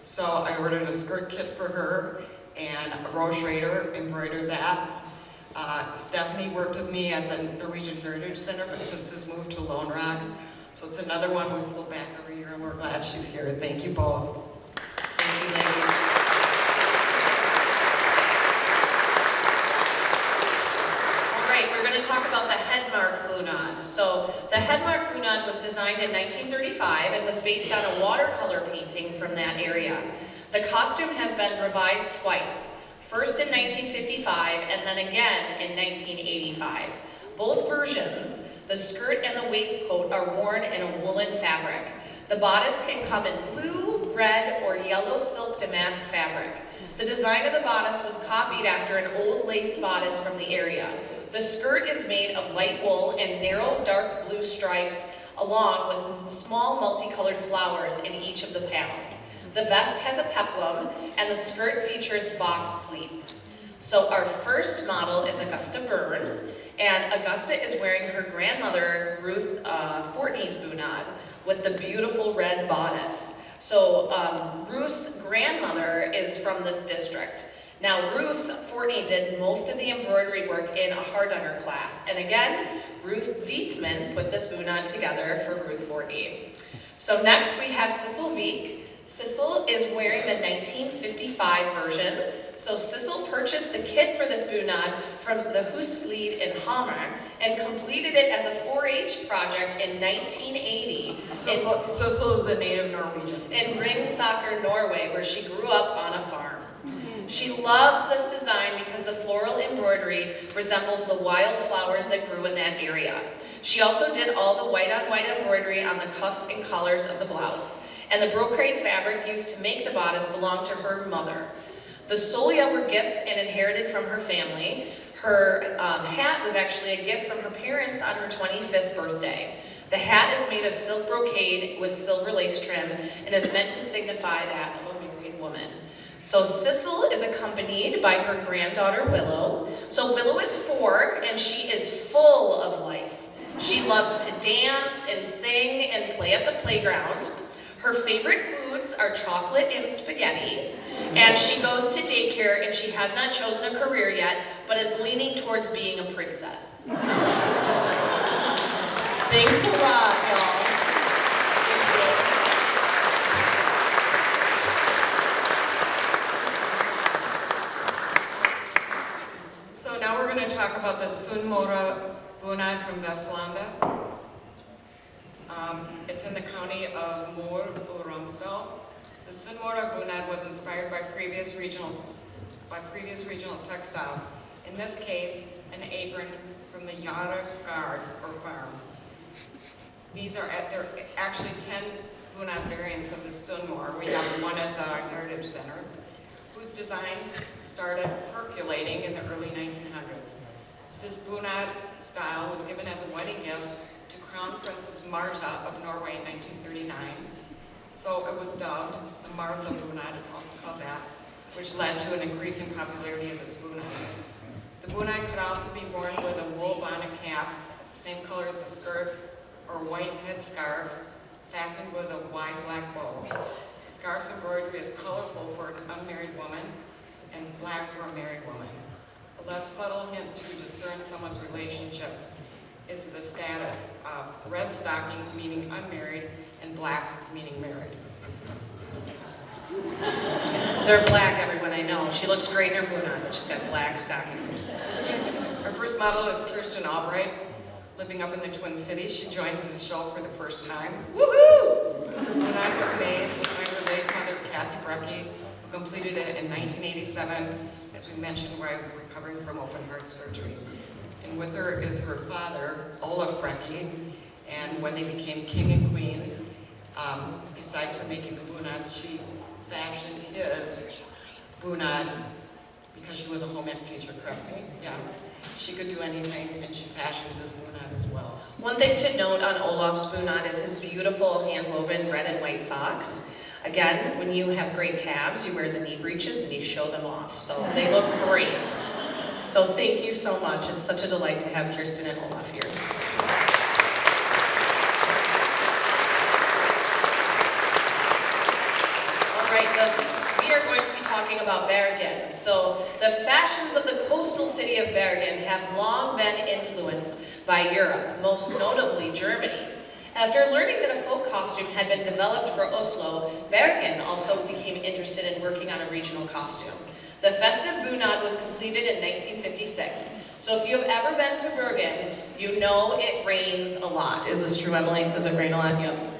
So I ordered a skirt kit for her, and Rose Schrader embroidered that. Stephanie worked with me at the Norwegian Heritage Center, but since has moved to Lone Rock. So it's another one we pull back every year, and we're glad she's here. Thank you both. Thank you, ladies. All right, we're going to talk about the Hedmark Bunad. So the Hedmark Bunad was designed in 1935 and was based on a watercolor painting from that area. The costume has been revised twice, first in 1955 and then again in 1985. Both versions, the skirt and the waistcoat, are worn in a woolen fabric. The bodice can come in blue, red, or yellow silk damask fabric. The design of the bodice was copied after an old laced bodice from the area. The skirt is made of light wool and narrow dark blue stripes along with small multicolored flowers in each of the panels. The vest has a peplum and the skirt features box pleats. So our first model is Augusta Byrne, and Augusta is wearing her grandmother Ruth Fortney's bunad with the beautiful red bodice. So Ruth's grandmother is from this district. Now Ruth Fortney did most of the embroidery work in a Hardanger class. And again, Ruth Dietzman put this bunad together for Ruth Fortney. So next we have Sissel Wieck. Sissel is wearing the 1955 version. So Sissel purchased the kit for this bunad from the Husflid in Hamar and completed it as a 4-H project in 1980. Sissel is a native Norwegian. In Ringsaker, Norway, where she grew up on a farm. She loves this design because the floral embroidery resembles the wildflowers that grew in that area. She also did all the white-on-white embroidery on the cuffs and collars of the blouse. And the brocade fabric used to make the bodice belonged to her mother. The solia were gifts and inherited from her family. Her hat was actually a gift from her parents on her 25th birthday. The hat is made of silk brocade with silver lace trim and is meant to signify that of a married woman. So Sissel is accompanied by her granddaughter Willow. So Willow is 4 and she is full of life. She loves to dance and sing and play at the playground. Her favorite foods are chocolate and spaghetti, and she goes to daycare and she has not chosen a career yet, but is leaning towards being a princess. So. Thanks a lot, y'all. So now we're going to talk about the Sunnmøre bunad from Vestlandet. It's in the county of Møre og Romsdal. The Sunnmøre bunad was inspired by previous regional textiles. In this case, an apron from the Yara Guard or farm. These are actually 10 Bunad variants of the Sunmore. We have one at the Heritage Center, whose designs started percolating in the early 1900s. This Bunad style was given as a wedding gift to Crown Princess Martha of Norway in 1939. So it was dubbed the Martha Bunad, it's also called that, which led to an increasing popularity of this Bunad. The Bunad could also be worn with a wool bonnet cap, the same color as the skirt, or white headscarf, fastened with a wide black bow. The scarf's embroidery is colorful for an unmarried woman and black for a married woman. A less subtle hint to discern someone's relationship is the status of red stockings meaning unmarried and black meaning married. They're black, everyone, I know. She looks great in her Bunad, but she's got black stockings. Our first model is Kirsten Albright, living up in the Twin Cities. She joins the show for the first time. Woohoo! Her Bunad was made by her late mother, Kathy Brecky, who completed it in 1987, as we mentioned, while recovering from open heart surgery. And with her is her father, Olaf Brecky, and when they became king and queen, besides her making the Bunads, she fashioned his Bunad because she was a home ec teacher, correct me? Yeah. She could do anything, and she fashioned this Bunad as well. One thing to note on Olaf's Bunad is his beautiful hand-woven red and white socks. Again, when you have great calves, you wear the knee breeches and you show them off. So they look great. So thank you so much. It's such a delight to have Kirsten and Olaf here. All right, we are going to be talking about Bergen. So the fashions of the coastal city of Bergen have long been influenced by Europe, most notably Germany. After learning that a folk costume had been developed for Oslo, Bergen also became interested in working on a regional costume. The festive Bunad was completed in 1956. So if you have ever been to Bergen, you know it rains a lot. Is this true, Emily? Does it rain a lot? Yep.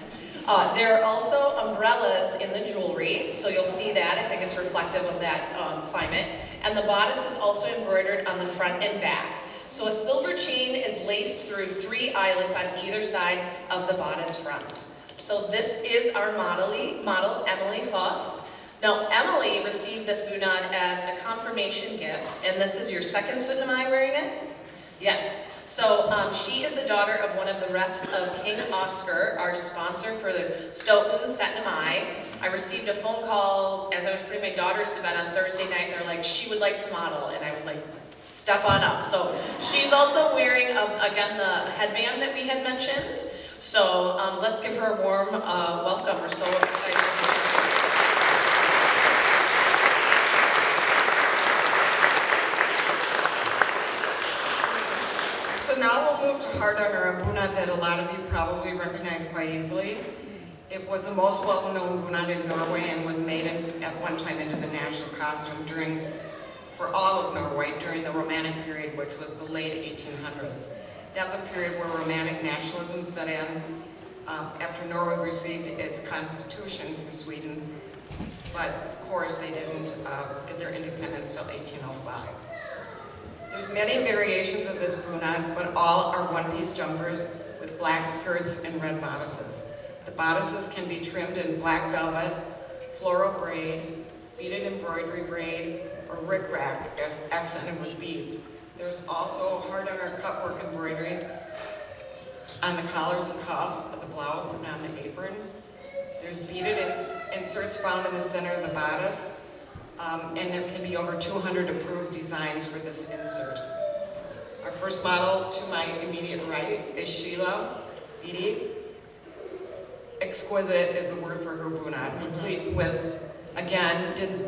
There are also umbrellas in the jewelry, so you'll see that. I think it's reflective of that climate. And the bodice is also embroidered on the front and back. So a silver chain is laced through 3 eyelets on either side of the bodice front. So this is our model, Emily Foss. Now, Emily received this Bunad as a confirmation gift, and this is your second Syttende wearing it? Yes. So she is the daughter of one of the reps of King Oscar, our sponsor for the Stoughton Syttende. I received a phone call as I was putting my daughters to bed on Thursday night, and they're like, she would like to model, and I was like, step on up. So she's also wearing, again, the headband that we had mentioned. So let's give her a warm welcome. We're so excited to have her. So now we'll move to Hardanger, a Bunad that a lot of you probably recognize quite easily. It was the most well-known Bunad in Norway and was made at one time into the national costume for all of Norway during the Romantic period, which was the late 1800s. That's a period where Romantic nationalism set in after Norway received its constitution from Sweden, but of course they didn't get their independence till 1805. There's many variations of this Bunad, but all are one-piece jumpers with black skirts and red bodices. The bodices can be trimmed in black velvet, floral braid, beaded embroidery braid, or rickrack accented with beads. There's also Hardanger cutwork embroidery on the collars and cuffs of the blouse and on the apron. There's beaded inserts found in the center of the bodice. And there can be over 200 approved designs for this insert. Our first model to my immediate right is Sheila Beatty. Exquisite is the word for her Bunad, complete with, again, didn't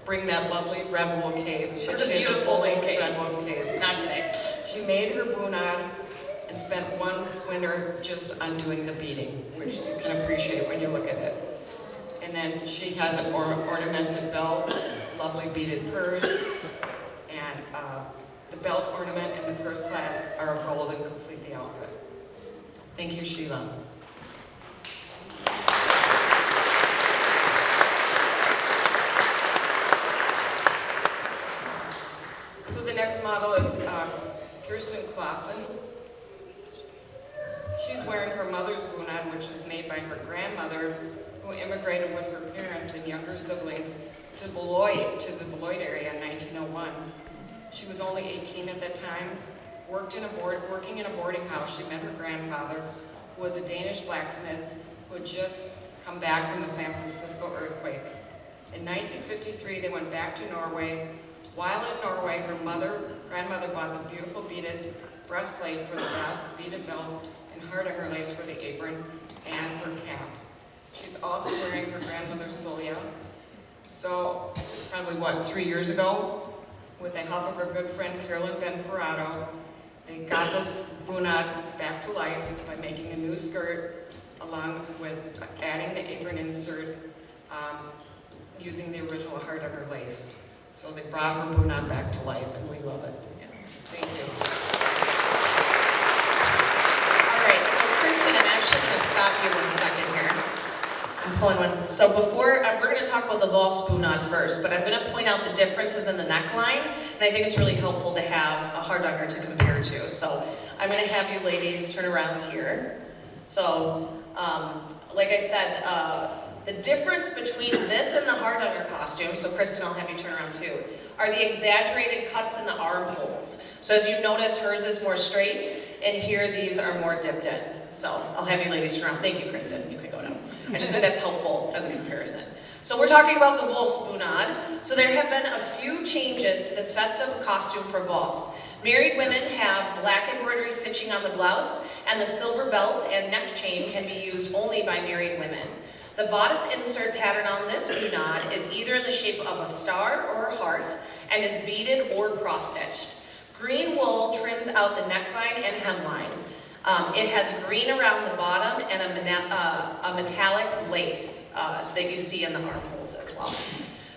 bring that lovely red wool cape. It's a beautiful cape. Red wool cape. Not today. She made her Bunad and spent one winter just undoing the beading, which you can appreciate when you look at it. And then she has an ornamented belt, lovely beaded purse, and the belt ornament and the purse clasp are of gold and complete the outfit. Thank you, Sheila. So the next model is Kirsten Clausen. She's wearing her mother's bunad, which is made by her grandmother, who immigrated with her parents and younger siblings to Beloit, to the Beloit area in 1901. She was only 18 at that time, working in a boarding house. She met her grandfather, who was a Danish blacksmith who had just come back from the San Francisco earthquake. In 1953, they went back to Norway. While in Norway, her grandmother bought the beautiful beaded breastplate for the vest, beaded belt, and hardanger lace for the apron and her cap. She's also wearing her grandmother's solia. So, probably 3 years ago, with the help of her good friend Carolyn Benferrato, they got this bunad back to life by making a new skirt, along with adding the apron insert, using the original hardanger lace. So they brought her bunad back to life, and we love it. Thank you. All right, so Kristen, I'm actually going to stop you 1 second here. I'm pulling one. So before, we're going to talk about the Vos bunad first, but I'm going to point out the differences in the neckline, and I think it's really helpful to have a hardanger to compare to. So I'm going to have you ladies turn around here. So, like I said, the difference between this and the hardanger costume, so Kristen, I'll have you turn around too, are the exaggerated cuts in the armholes. So as you notice, hers is more straight, and here these are more dipped in. So I'll have you ladies turn around. Thank you, Kristen. You can go now. I just think that's helpful as a comparison. So we're talking about the Vos bunad. So there have been a few changes to this festive costume for Vos. Married women have black embroidery stitching on the blouse, and the silver belt and neck chain can be used only by married women. The bodice insert pattern on this bunad is either in the shape of a star or a heart and is beaded or cross-stitched. Green wool trims out the neckline and hemline. It has green around the bottom and a metallic lace that you see in the armholes as well.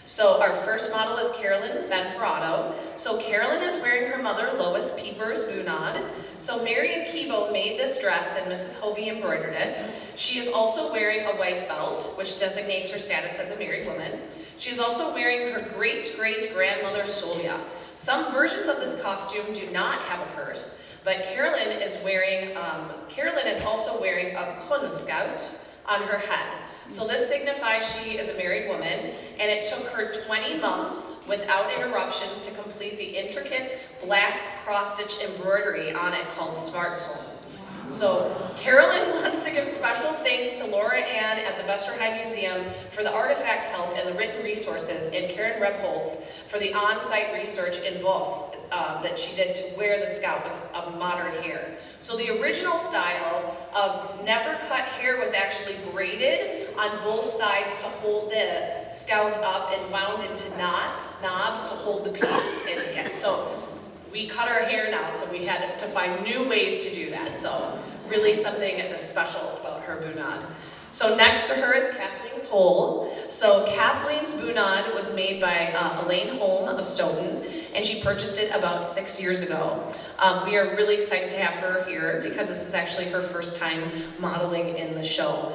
So our first model is Carolyn Benferrato. So Carolyn is wearing her mother Lois Pieper's bunad. So Mary and Kibo made this dress and Mrs. Hovey embroidered it. She is also wearing a wife belt, which designates her status as a married woman. She is also wearing her great-great-grandmother's solia. Some versions of this costume do not have a purse, but Carolyn is also wearing a kunscout on her head. So this signifies she is a married woman, and it took her 20 months without interruptions to complete the intricate black cross-stitch embroidery on it called svartsoln. So Carolyn wants to give special thanks to Laura Ann at the Vesterheim Museum for the artifact help and the written resources, and Karen Rebholz for the on-site research in Vos that she did to wear the scout with a modern hair. So the original style of never cut hair was actually braided on both sides to hold the scout up and wound into knobs to hold the piece in the end. So we cut our hair now, so we had to find new ways to do that. So really something special about her bunad. So next to her is Kathleen Cole. So Kathleen's bunad was made by Elaine Holm of Stoughton, and she purchased it about 6 years ago. We are really excited to have her here because this is actually her first time modeling in the show.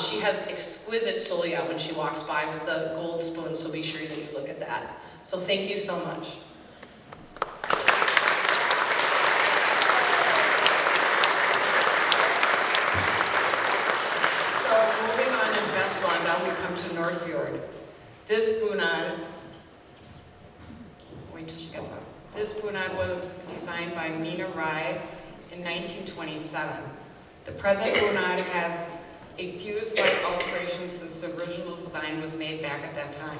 She has exquisite solia when she walks by with the gold spoon, so be sure that you look at that. So thank you so much. Now we come to Nordfjord. This bunad, wait till she gets up. This bunad was designed by Mina Rai in 1927. The present bunad has a few slight alterations since the original design was made back at that time.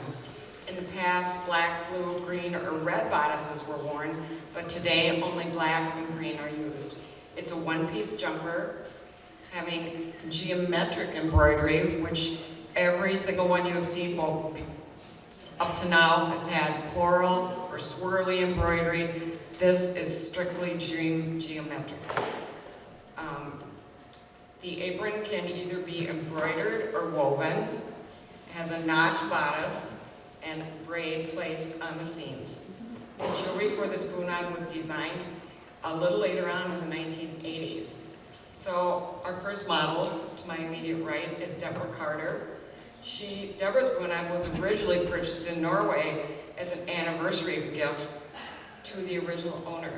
In the past, black, blue, green, or red bodices were worn, but today only black and green are used. It's a one-piece jumper having geometric embroidery, which every single one you have seen, well, up to now, has had floral or swirly embroidery. This is strictly geometric. The apron can either be embroidered or woven. It has a notched bodice and braid placed on the seams. The jewelry for this bunad was designed a little later on in the 1980s. So our first model, to my immediate right, is Deborah Carter. Deborah's bunad was originally purchased in Norway as an anniversary gift to the original owner.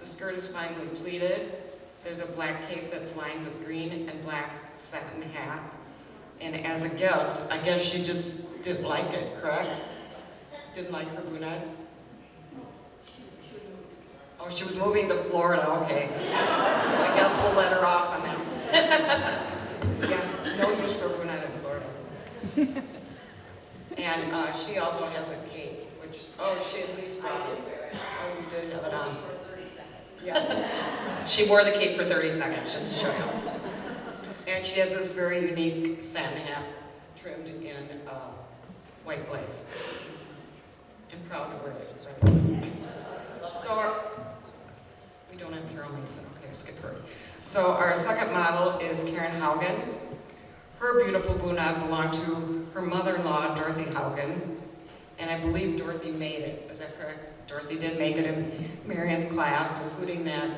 The skirt is finely pleated. There's a black cape that's lined with green and black satin hat. And as a gift, I guess she just didn't like it, correct? Didn't like her Bunad? Oh, she was moving to Florida, okay. I guess we'll let her off on that. Yeah, no use for Bunad in Florida. And she also has a cape, which, she at least brought it. Oh, you did have it on. Yeah. She wore the cape for 30 seconds, just to show you. And she has this very unique satin hat trimmed in white lace. I'm proud to wear it. Right? So, we don't have Carol Mason. Okay, skip her. So our second model is Karen Haugen. Her beautiful Bunad belonged to her mother-in-law, Dorothy Haugen. And I believe Dorothy made it. Is that correct? Dorothy did make it in Marion's class, including that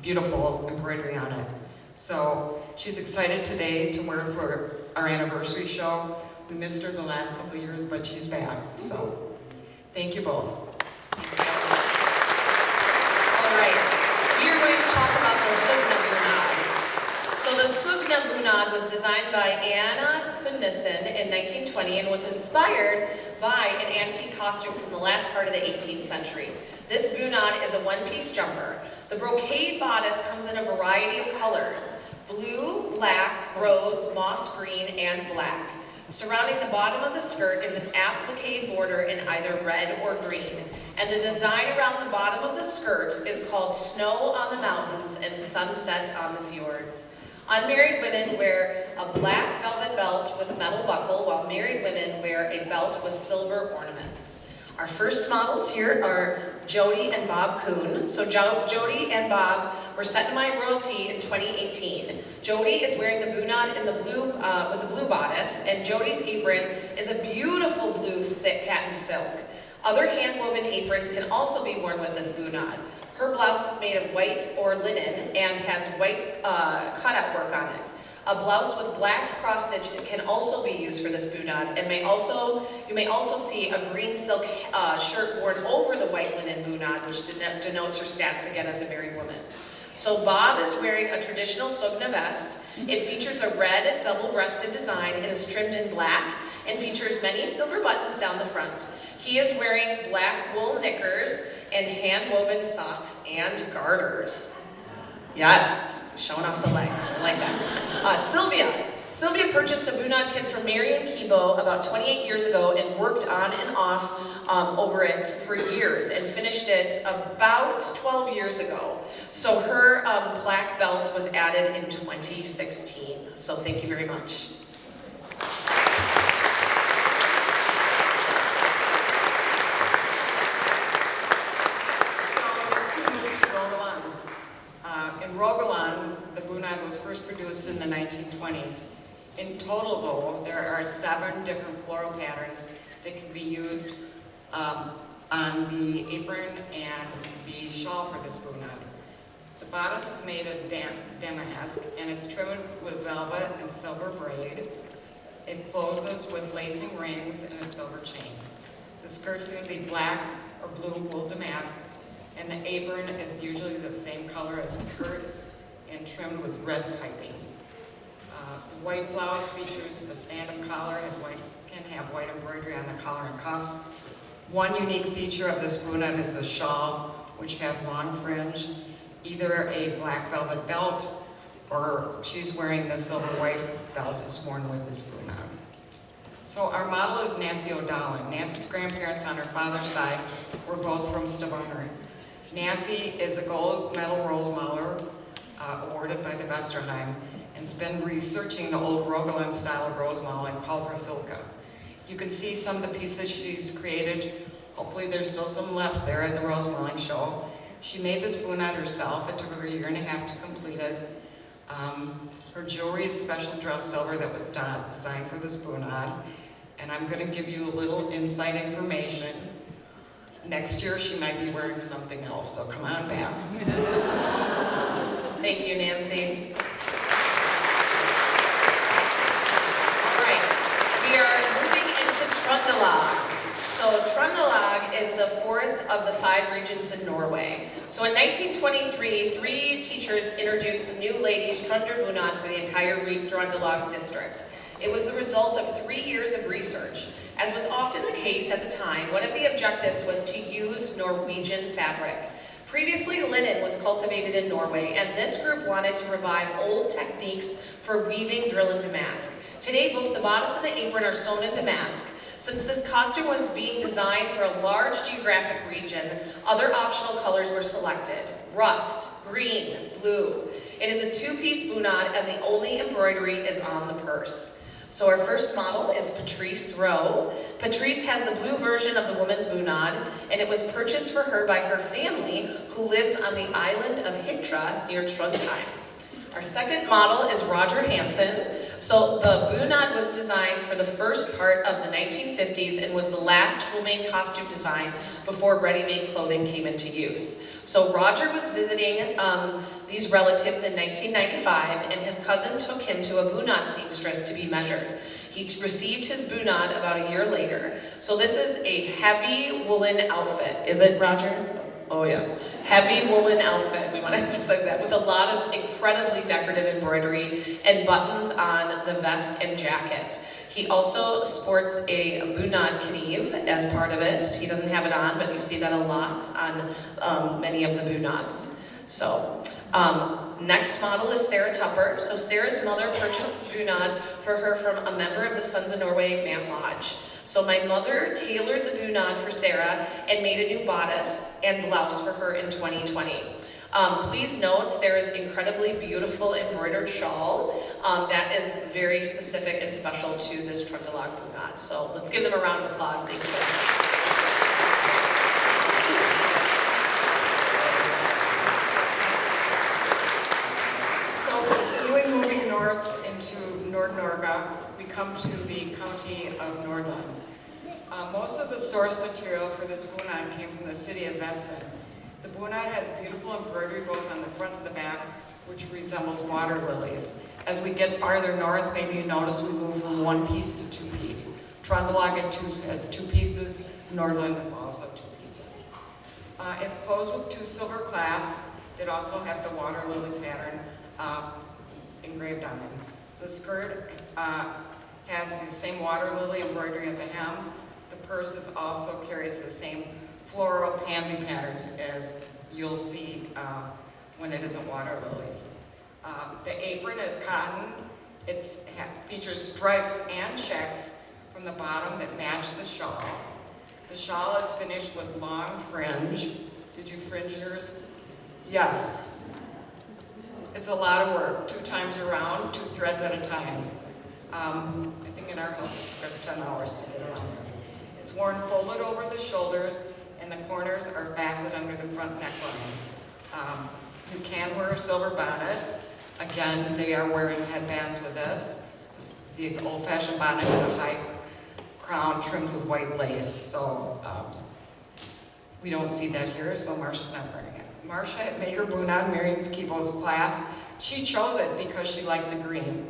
beautiful embroidery on it. So she's excited today to wear for our anniversary show. We missed her the last couple of years, but she's back. So thank you both. All right, we are going to talk about the Syttende Bunad. So the Syttende Bunad was designed by Anna Kundesen in 1920 and was inspired by an antique costume from the last part of the 18th century. This Bunad is a one-piece jumper. The brocade bodice comes in a variety of colors: blue, black, rose, moss green, and black. Surrounding the bottom of the skirt is an applique border in either red or green. And the design around the bottom of the skirt is called Snow on the Mountains and Sunset on the Fjords. Unmarried women wear a black velvet belt with a metal buckle, while married women wear a belt with silver ornaments. Our first models here are Jody and Bob Kuhn. So Jody and Bob were set in my royalty in 2018. Jody is wearing the Bunad in the blue, with the blue bodice, and Jody's apron is a beautiful blue satin silk. Other hand-woven aprons can also be worn with this Bunad. Her blouse is made of white or linen and has white cutout work on it. A blouse with black cross stitch can also be used for this Bunad, and you may also see a green silk shirt worn over the white linen Bunad, which denotes her status again as a married woman. So Bob is wearing a traditional Syttende vest. It features a red double-breasted design and is trimmed in black and features many silver buttons down the front. He is wearing black wool knickers and hand-woven socks and garters. Yes, showing off the legs, I like that. Sylvia purchased a Bunad kit from Marion Kibo about 28 years ago and worked on and off over it for years and finished it about 12 years ago. So her black belt was added in 2016. So thank you very much. In Rogaland, the Bunad was first produced in the 1920s. In total, though, there are 7 different floral patterns that can be used on the apron and the shawl for this Bunad. The bodice is made of damask, and it's trimmed with velvet and silver braid. It closes with lacing rings and a silver chain. The skirt can be black or blue wool damask, and the apron is usually the same color as the skirt and trimmed with red piping. The white blouse features the stand-up collar, can have white embroidery on the collar and cuffs. One unique feature of this Bunad is the shawl, which has long fringe, either a black velvet belt or she's wearing the silver white belt that's worn with this Bunad. So our model is Nancy O'Donnell. Nancy's grandparents on her father's side were both from Stoughton. Nancy is a gold medal Rose Mauler awarded by the Vesterheim and has been researching the old Rogaland style of Rose Mauler and called her Filka. You can see some of the pieces she's created. Hopefully there's still some left there at the Rose Mauling show. She made this Bunad herself. It took her 1.5 years to complete it. Her jewelry is special dressed silver that was designed for this Bunad. And I'm going to give you a little inside information. Next year she might be wearing something else, so come on back. Thank you, Nancy. All right, we are moving into Trøndelag. So Trøndelag is the 4th of the 5 regions in Norway. So in 1923, 3 teachers introduced the new ladies' Trunder Bunad for the entire Trøndelag district. It was the result of 3 years of research. As was often the case at the time, one of the objectives was to use Norwegian fabric. Previously, linen was cultivated in Norway, and this group wanted to revive old techniques for weaving drill and damask. Today, both the bodice and the apron are sewn in damask. Since this costume was being designed for a large geographic region, other optional colors were selected: rust, green, blue. It is a 2-piece bunad, and the only embroidery is on the purse. So our first model is Patrice Rowe. Patrice has the blue version of the woman's bunad, and it was purchased for her by her family, who lives on the island of Hitra near Trondheim. Our second model is Roger Hansen. So the bunad was designed for the first part of the 1950s and was the last homemade costume design before ready-made clothing came into use. So Roger was visiting these relatives in 1995, and his cousin took him to a bunad seamstress to be measured. He received his bunad about a year later. So this is a heavy woolen outfit. Is it, Roger? Oh yeah, heavy woolen outfit, we want to emphasize that, with a lot of incredibly decorative embroidery and buttons on the vest and jacket. He also sports a bunad kniv as part of it. He doesn't have it on, but you see that a lot on many of the bunads. So, next model is Sarah Tupper. So Sarah's mother purchased this bunad for her from a member of the Sons of Norway Mant Lodge. So my mother tailored the bunad for Sarah and made a new bodice and blouse for her in 2020. Please note Sarah's incredibly beautiful embroidered shawl. That is very specific and special to this Trøndelag bunad. So let's give them a round of applause. Thank you. Moving north into Nord-Norge, we come to the county of Nordland. Most of the source material for this bunad came from the city of Vestfold. The bunad has beautiful embroidery both on the front and the back, which resembles water lilies. As we get farther north, maybe you notice we move from 1-piece to 2-piece. Trøndelag has 2 pieces, Nordland is also 2 pieces. It's closed with 2 silver clasps that also have the water lily pattern engraved on it. The skirt has the same water lily embroidery at the hem. The purse also carries the same floral pansy patterns as you'll see when it isn't water lilies. The apron is cotton. It features stripes and checks from the bottom that match the shawl. The shawl is finished with long fringe. Did you fringe yours? Yes. It's a lot of work, 2 times around, 2 threads at a time. I think in our house it took us 10 hours to get around. It's worn folded over the shoulders, and the corners are fastened under the front neckline. You can wear a silver bonnet. Again, they are wearing headbands with this. The old-fashioned bonnet with a high crown trimmed with white lace. So we don't see that here, so Marcia's not wearing it. Marcia had made her bunad Marion's Kibo's class. She chose it because she liked the green.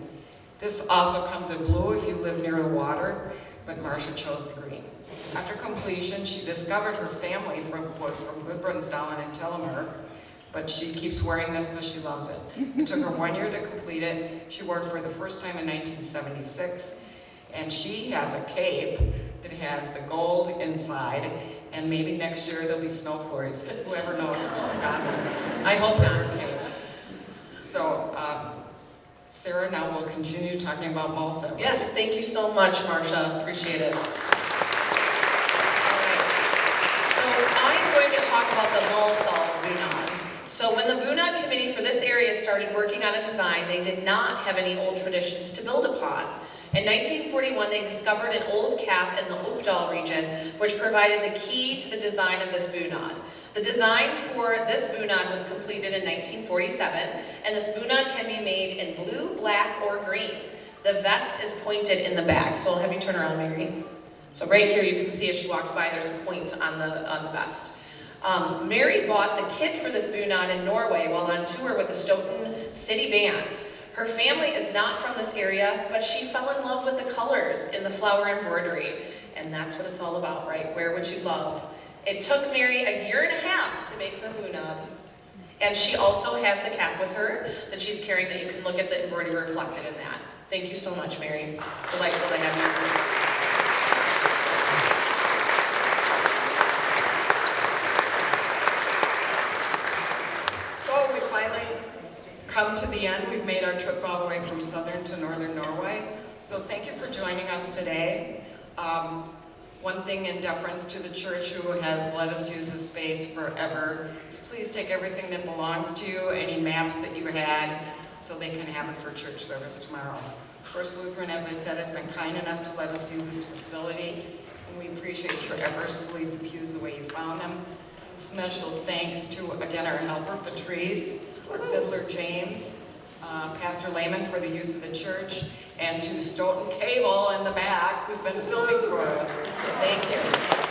This also comes in blue if you live near the water, but Marcia chose the green. After completion, she discovered her family was from Gudbrandsdalen and Telemark, but she keeps wearing this because she loves it. It took her 1 year to complete it. She wore it for the first time in 1976, and she has a cape that has the gold inside. And maybe next year there'll be snow flurries. Whoever knows, it's Wisconsin. I hope not. Okay. So, Sarah now will continue talking about Malsa. Yes, thank you so much, Marcia. Appreciate it. All right. So I'm going to talk about the Malsa bunad. So when the bunad committee for this area started working on a design, they did not have any old traditions to build upon. In 1941, they discovered an old cap in the Oppdal region, which provided the key to the design of this bunad. The design for this bunad was completed in 1947, and this bunad can be made in blue, black, or green. The vest is pointed in the back, so I'll have you turn around, Mary. So right here, you can see as she walks by, there's a point on the vest. Mary bought the kit for this bunad in Norway while on tour with the Stoughton city band. Her family is not from this area, but she fell in love with the colors in the flower embroidery. And that's what it's all about, right? Where would you love? It took Mary a year and a half to make her bunad. And she also has the cap with her that she's carrying that you can look at the embroidery reflected in that. Thank you so much, Mary. It's delightful to have you here. So we finally come to the end. We've made our trip all the way from southern to northern Norway. So thank you for joining us today. One thing in deference to the church who has let us use this space forever is please take everything that belongs to you, any maps that you had, so they can have it for church service tomorrow. First Lutheran, as I said, has been kind enough to let us use this facility, and we appreciate your efforts to leave the pews the way you found them. Special thanks to, again, our helper, Patrice, our fiddler, James, Pastor Lehman for the use of the church, and to Stoughton Cable in the back, who's been filming for us. Thank you.